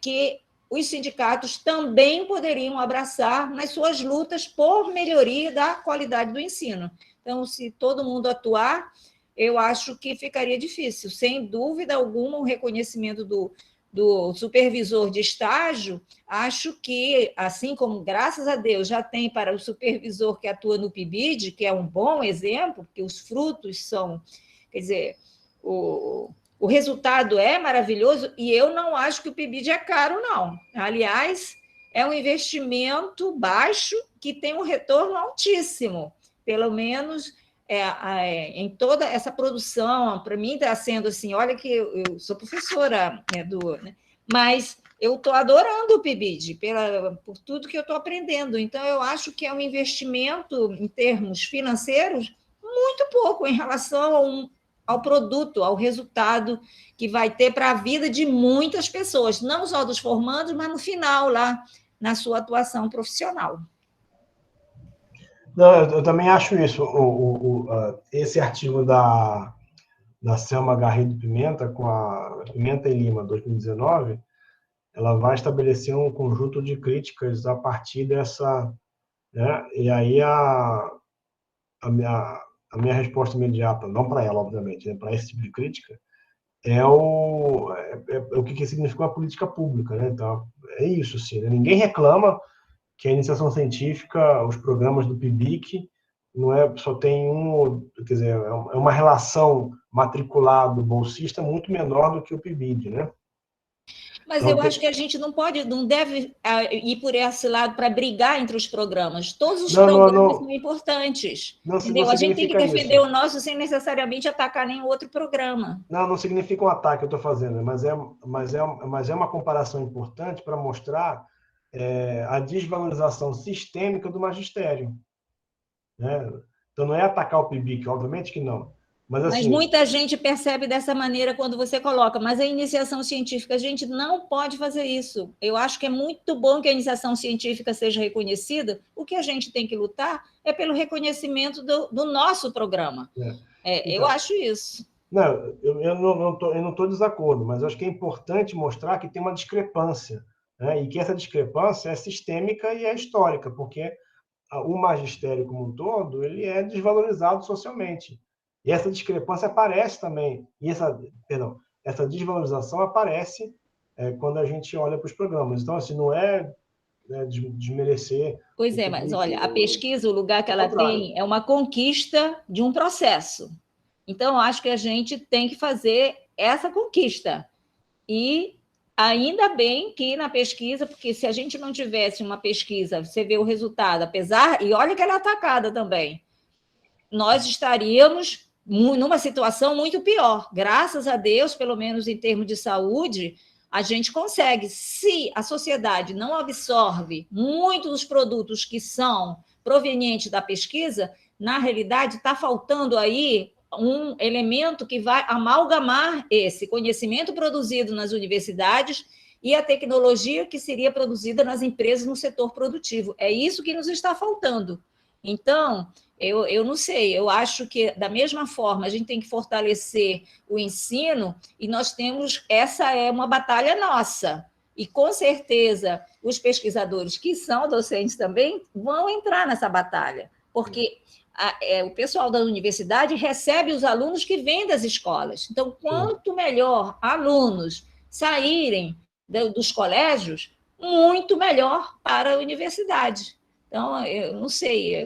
que os sindicatos também poderiam abraçar nas suas lutas por melhoria da qualidade do ensino. Então, se todo mundo atuar, eu acho que ficaria difícil. Sem dúvida alguma, o reconhecimento do supervisor de estágio, acho que, assim como, graças a Deus, já tem para o supervisor que atua no PIBID, que é um bom exemplo, porque os frutos são, quer dizer, o resultado é maravilhoso, e eu não acho que o PIBID é caro, não. Aliás, é um investimento baixo que tem um retorno altíssimo, pelo menos em toda essa produção. Para mim está sendo assim, olha que eu sou professora, né, mas eu estou adorando o PIBID por tudo que eu estou aprendendo. Então, eu acho que é um investimento, em termos financeiros, muito pouco em relação ao produto, ao resultado que vai ter para a vida de muitas pessoas, não só dos formandos, mas no final, lá na sua atuação profissional. Não, eu também acho isso. Esse artigo da Selma Garrido Pimenta, com a Pimenta e Lima, 2019, ela vai estabelecer um conjunto de críticas a partir dessa... Né? E aí a minha resposta imediata, não para ela, obviamente, né? Para esse tipo de crítica, é o que significa uma política pública. Né? Então, é isso, assim, né? Ninguém reclama que a iniciação científica, os programas do PIBIC, não só tem quer dizer, é uma relação matriculado-bolsista muito menor do que o PIBID, né? Mas então, eu acho que a gente não deve ir por esse lado para brigar entre os programas. Todos os programas são importantes. Entendeu? A gente tem que defender o nosso sem necessariamente atacar nenhum outro programa. Não significa um ataque que eu estou fazendo, mas é uma comparação importante para mostrar a desvalorização sistêmica do magistério. Né? Então, não é atacar o PIBIC, obviamente que não. Mas muita gente percebe dessa maneira quando você coloca, mas a iniciação científica, a gente não pode fazer isso. Eu acho que é muito bom que a iniciação científica seja reconhecida. O que a gente tem que lutar é pelo reconhecimento do nosso programa. Então, eu acho isso. Não, eu não estou em desacordo, mas eu acho que é importante mostrar que tem uma discrepância, né? E que essa discrepância é sistêmica e é histórica, porque o magistério como um todo ele é desvalorizado socialmente. E essa discrepância aparece também, essa desvalorização aparece quando a gente olha para os programas. Então, assim, não é desmerecer... Pois é, mas olha, a pesquisa, o lugar que ela tem, é uma conquista de um processo. Então, eu acho que a gente tem que fazer essa conquista. E ainda bem que na pesquisa, porque se a gente não tivesse uma pesquisa, você vê o resultado, e olha que ela é atacada também, nós estaríamos numa situação muito pior. Graças a Deus, pelo menos em termos de saúde, a gente consegue. Se a sociedade não absorve muitos dos produtos que são provenientes da pesquisa, na realidade está faltando aí um elemento que vai amalgamar esse conhecimento produzido nas universidades e a tecnologia que seria produzida nas empresas no setor produtivo. É isso que nos está faltando. Então, eu não sei, eu acho que, da mesma forma, a gente tem que fortalecer o ensino e essa é uma batalha nossa. E, com certeza, os pesquisadores, que são docentes também, vão entrar nessa batalha, porque o pessoal da universidade recebe os alunos que vêm das escolas. Então, quanto melhor alunos saírem dos colégios, muito melhor para a universidade. Então, eu não sei.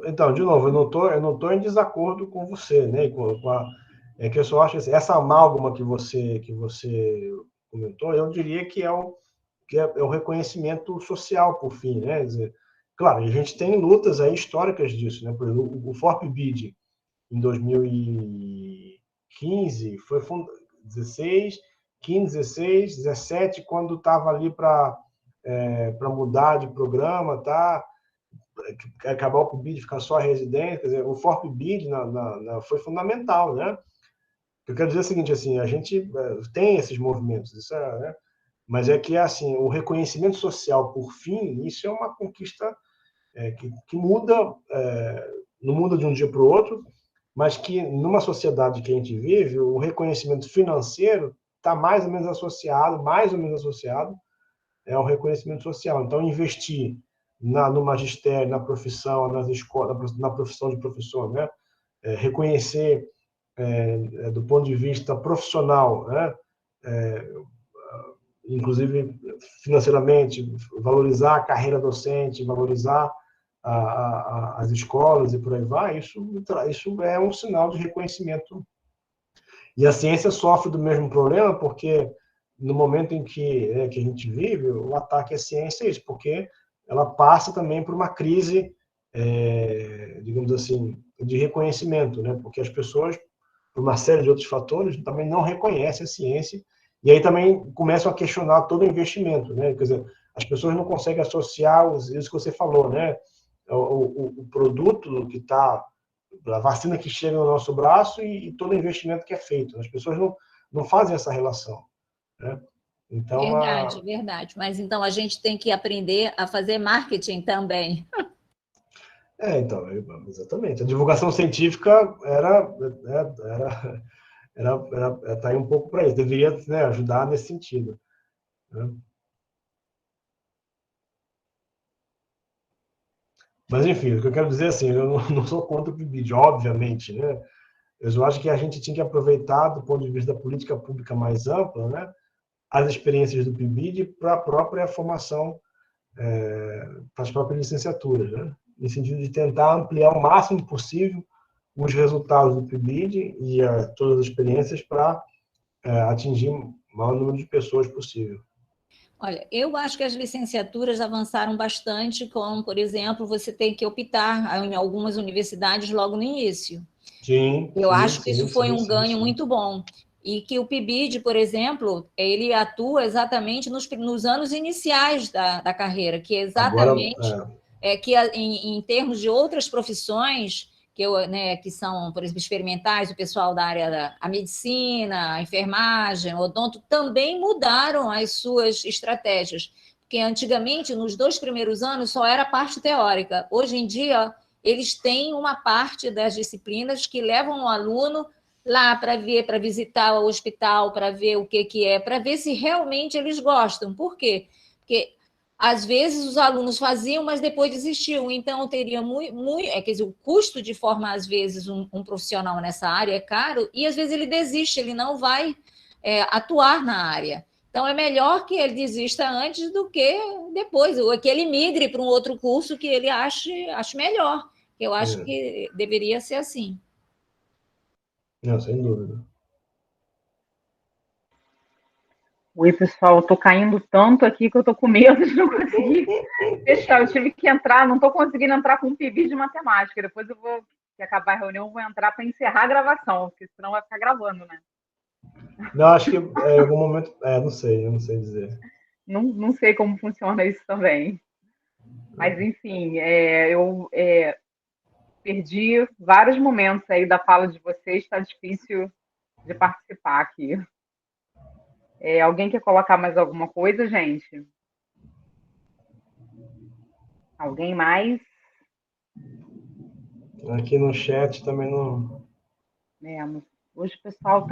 Então, de novo, eu não tô em desacordo com você, né? É que eu só acho assim, essa amálgama que você comentou, eu diria que é o reconhecimento social, por fim, né? Quer dizer, claro, a gente tem lutas aí históricas disso, né? Por exemplo, o FORPBID, em 2015, foi 16, 15, 16, 17, quando estava ali para mudar de programa, tá? acabar o PIBID, ficar só a residência, quer dizer, o FORPIBID foi fundamental, né? Eu quero dizer o seguinte, assim, a gente tem esses movimentos, isso né? Mas é que, assim, o reconhecimento social, por fim, isso é uma conquista que muda, não muda de um dia para o outro, mas que, numa sociedade que a gente vive, o reconhecimento financeiro está mais ou menos associado ao reconhecimento social. Então, investir no magistério, na profissão, nas escolas, na profissão de professor, né? Reconhecer, do ponto de vista profissional, né? Inclusive financeiramente, valorizar a carreira docente, valorizar as escolas e por aí vai, isso é um sinal de reconhecimento. E a ciência sofre do mesmo problema, porque no momento em que a gente vive, o ataque à ciência é isso, porque ela passa também por uma crise, digamos assim, de reconhecimento, né? Porque as pessoas, por uma série de outros fatores, também não reconhecem a ciência, e aí também começam a questionar todo o investimento, né? Quer dizer, as pessoas não conseguem associar isso que você falou, né? O produto que está, a vacina que chega no nosso braço e todo o investimento que é feito. As pessoas não fazem essa relação, né? Então, Verdade, verdade. Mas então a gente tem que aprender a fazer marketing também. Então, exatamente. A divulgação científica tá aí um pouco para isso. Deveria, né, ajudar nesse sentido, né? Mas, enfim, o que eu quero dizer assim, eu não sou contra o PIBID, obviamente, né? Eu acho que a gente tinha que aproveitar, do ponto de vista da política pública mais ampla, né, as experiências do PIBID para a própria formação, para as próprias licenciaturas, né? No sentido de tentar ampliar o máximo possível os resultados do PIBID e todas as experiências para atingir o maior número de pessoas possível. Olha, eu acho que as licenciaturas avançaram bastante, como, por exemplo, você tem que optar em algumas universidades logo no início. Sim, eu acho que isso foi sim, um ganho sim. muito bom. E que o PIBID, por exemplo, ele atua exatamente nos anos iniciais da carreira, que é exatamente que em termos de outras profissões que são, por exemplo, experimentais, o pessoal da área da medicina, a enfermagem, o odonto, também mudaram as suas estratégias. Porque antigamente, nos 2 primeiros anos, só era a parte teórica. Hoje em dia, eles têm uma parte das disciplinas que levam o aluno lá para ver, para visitar o hospital, para ver o que é, para ver se realmente eles gostam. Por quê? Porque às vezes os alunos faziam, mas depois desistiam. Então, teria quer dizer, o custo de formar, às vezes, um profissional nessa área é caro, e às vezes ele desiste, ele não vai atuar na área. Então, é melhor que ele desista antes do que depois, ou que ele migre para um outro curso que ele ache melhor. Eu acho que deveria ser assim. Não, sem dúvida. Oi, pessoal, eu tô caindo tanto aqui que eu tô com medo de não conseguir fechar. Eu tive que entrar, não tô conseguindo entrar com um PIBID de matemática. Depois eu vou, que acabar a reunião, eu vou entrar para encerrar a gravação, porque senão vai ficar gravando, né? Não, acho que em algum momento... eu não sei dizer. Não sei como funciona isso também. Mas, enfim, eu perdi vários momentos aí da fala de vocês, está difícil de participar aqui. Alguém quer colocar mais alguma coisa, gente? Alguém mais? Aqui no chat também não... Hoje o pessoal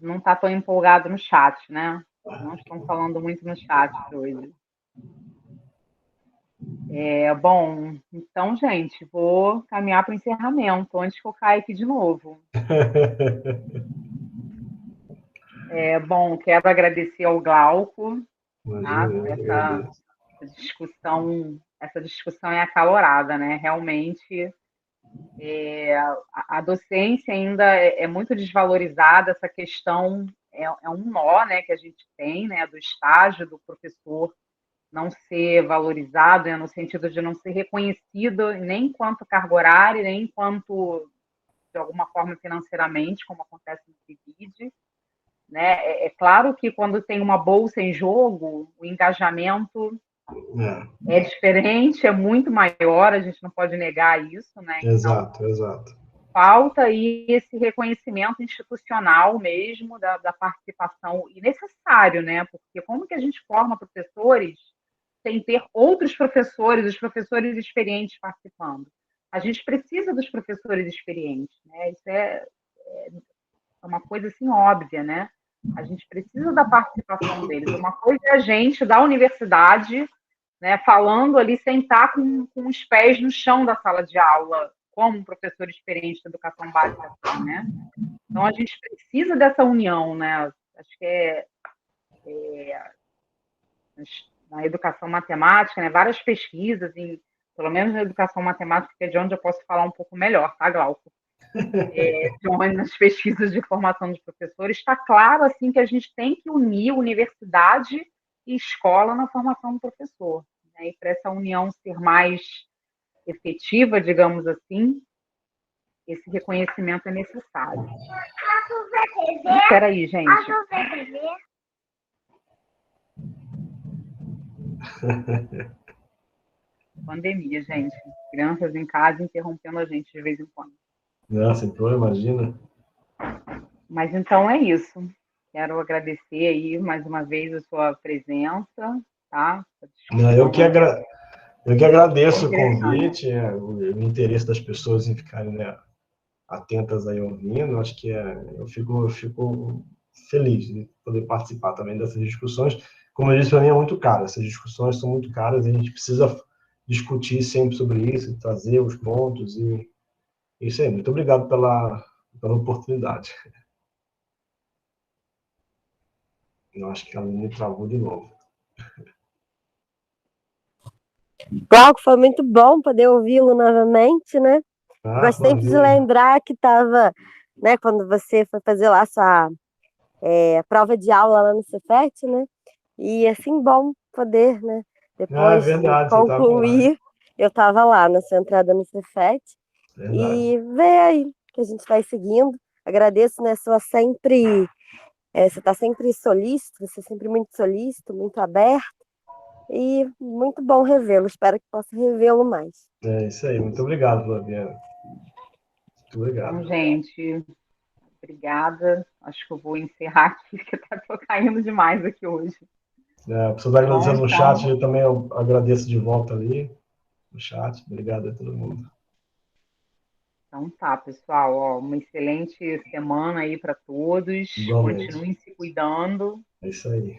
não está tão empolgado no chat, né? Não estão falando muito no chat hoje. Bom, então, gente, vou caminhar para o encerramento, antes que eu caia aqui de novo. Bom, quero agradecer ao Glauco, tá? Essa discussão é acalorada, né? Realmente, a docência ainda é muito desvalorizada, essa questão é um nó, né, que a gente tem, né, do estágio do professor não ser valorizado, né, no sentido de não ser reconhecido nem enquanto carga horária, nem enquanto, de alguma forma, financeiramente, como acontece no PIBID, né? É claro que quando tem uma bolsa em jogo, o engajamento é diferente, é muito maior, a gente não pode negar isso, né? Então, exato, exato. falta aí esse reconhecimento institucional mesmo da participação, e necessário, né? Porque como que a gente forma professores sem ter outros professores, os professores experientes participando? A gente precisa dos professores experientes, né? Isso é uma coisa assim óbvia, né? A gente precisa da participação deles. Uma coisa é a gente da universidade, né, falando ali sem estar com os pés no chão da sala de aula, como um professor experiente de educação básica, assim, né? Então a gente precisa dessa união, né? Acho que na educação matemática, né, várias pesquisas, pelo menos na educação matemática, que é de onde eu posso falar um pouco melhor, tá, Glauco? De onde nas pesquisas de formação de professores, está claro assim que a gente tem que unir universidade e escola na formação do professor, né? E para essa união ser mais efetiva, digamos assim, esse reconhecimento é necessário. Espera aí, gente. Pandemia, gente. Crianças em casa interrompendo a gente de vez em quando. Nossa, então imagina. Mas então é isso. Quero agradecer aí mais uma vez a sua presença, tá? Eu que agradeço o Interessante. convite, o interesse das pessoas em ficarem, né, atentas aí ouvindo. Acho que eu fico feliz de poder participar também dessas discussões. Como eu disse, para mim é muito caro. Essas discussões são muito caras e a gente precisa discutir sempre sobre isso, trazer os pontos e isso aí. Muito obrigado pela oportunidade. Eu acho que ela me travou de novo. Glauco, foi muito bom poder ouvi-lo novamente, né? Gosto sempre de lembrar que estava, né, quando você foi fazer lá sua prova de aula lá no Cefet, né? E assim, bom poder, né? Depois de Verdade, você estava lá. concluir, eu estava lá na sua entrada no Cefet. E ver aí que a gente vai seguindo. Agradeço, né? Você está sempre solícito, você é sempre muito solícito, muito aberto. E muito bom revê-lo. Espero que possa revê-lo mais. É isso aí. Muito obrigado, Flaviana. Muito obrigado. Então, gente, obrigada. Acho que eu vou encerrar aqui, porque estou caindo demais aqui hoje. A pessoa está agradecendo no chat, eu também agradeço de volta ali no chat. Obrigado a todo mundo. Então tá, pessoal. Ó, uma excelente semana aí para todos. Igualmente. Continuem se cuidando. É isso aí.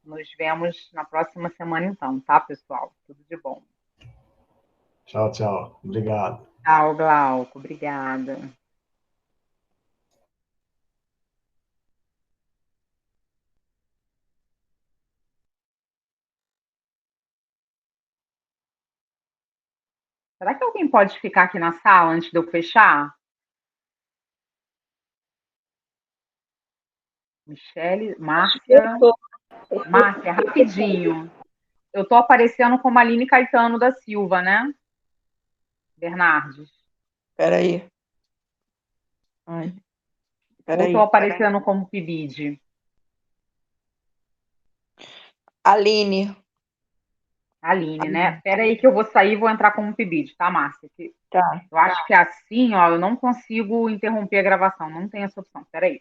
Nos vemos na próxima semana, então, tá, pessoal? Tudo de bom. Tchau, tchau. Obrigado. Tchau, Glauco. Obrigada. Será que alguém pode ficar aqui na sala antes de eu fechar? Michele, Márcia. Márcia, rapidinho. Eu estou aparecendo como Aline Caetano da Silva, né? Bernardes. Peraí. Ou estou aparecendo como Pibide? Aline. Aline, né? Espera aí que eu vou sair e vou entrar como Pibide, tá, Márcia? Tá. Eu acho que assim, ó, eu não consigo interromper a gravação. Não tem essa opção. Espera aí.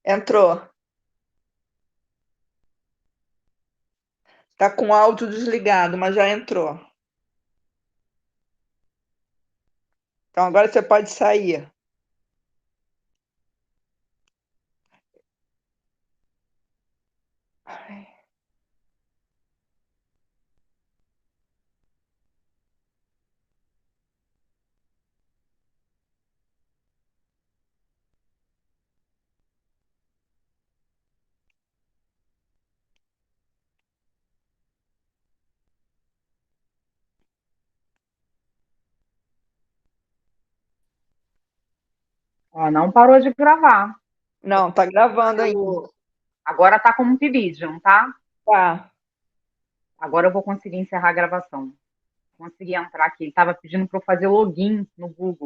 Entrou. Tá com o áudio desligado, mas já entrou. Então agora você pode sair. Ó, não parou de gravar. Não, tá gravando ainda. Agora tá como vídeo, não tá? Tá. Agora eu vou conseguir encerrar a gravação. Consegui entrar aqui. Ele estava pedindo para eu fazer login no Google.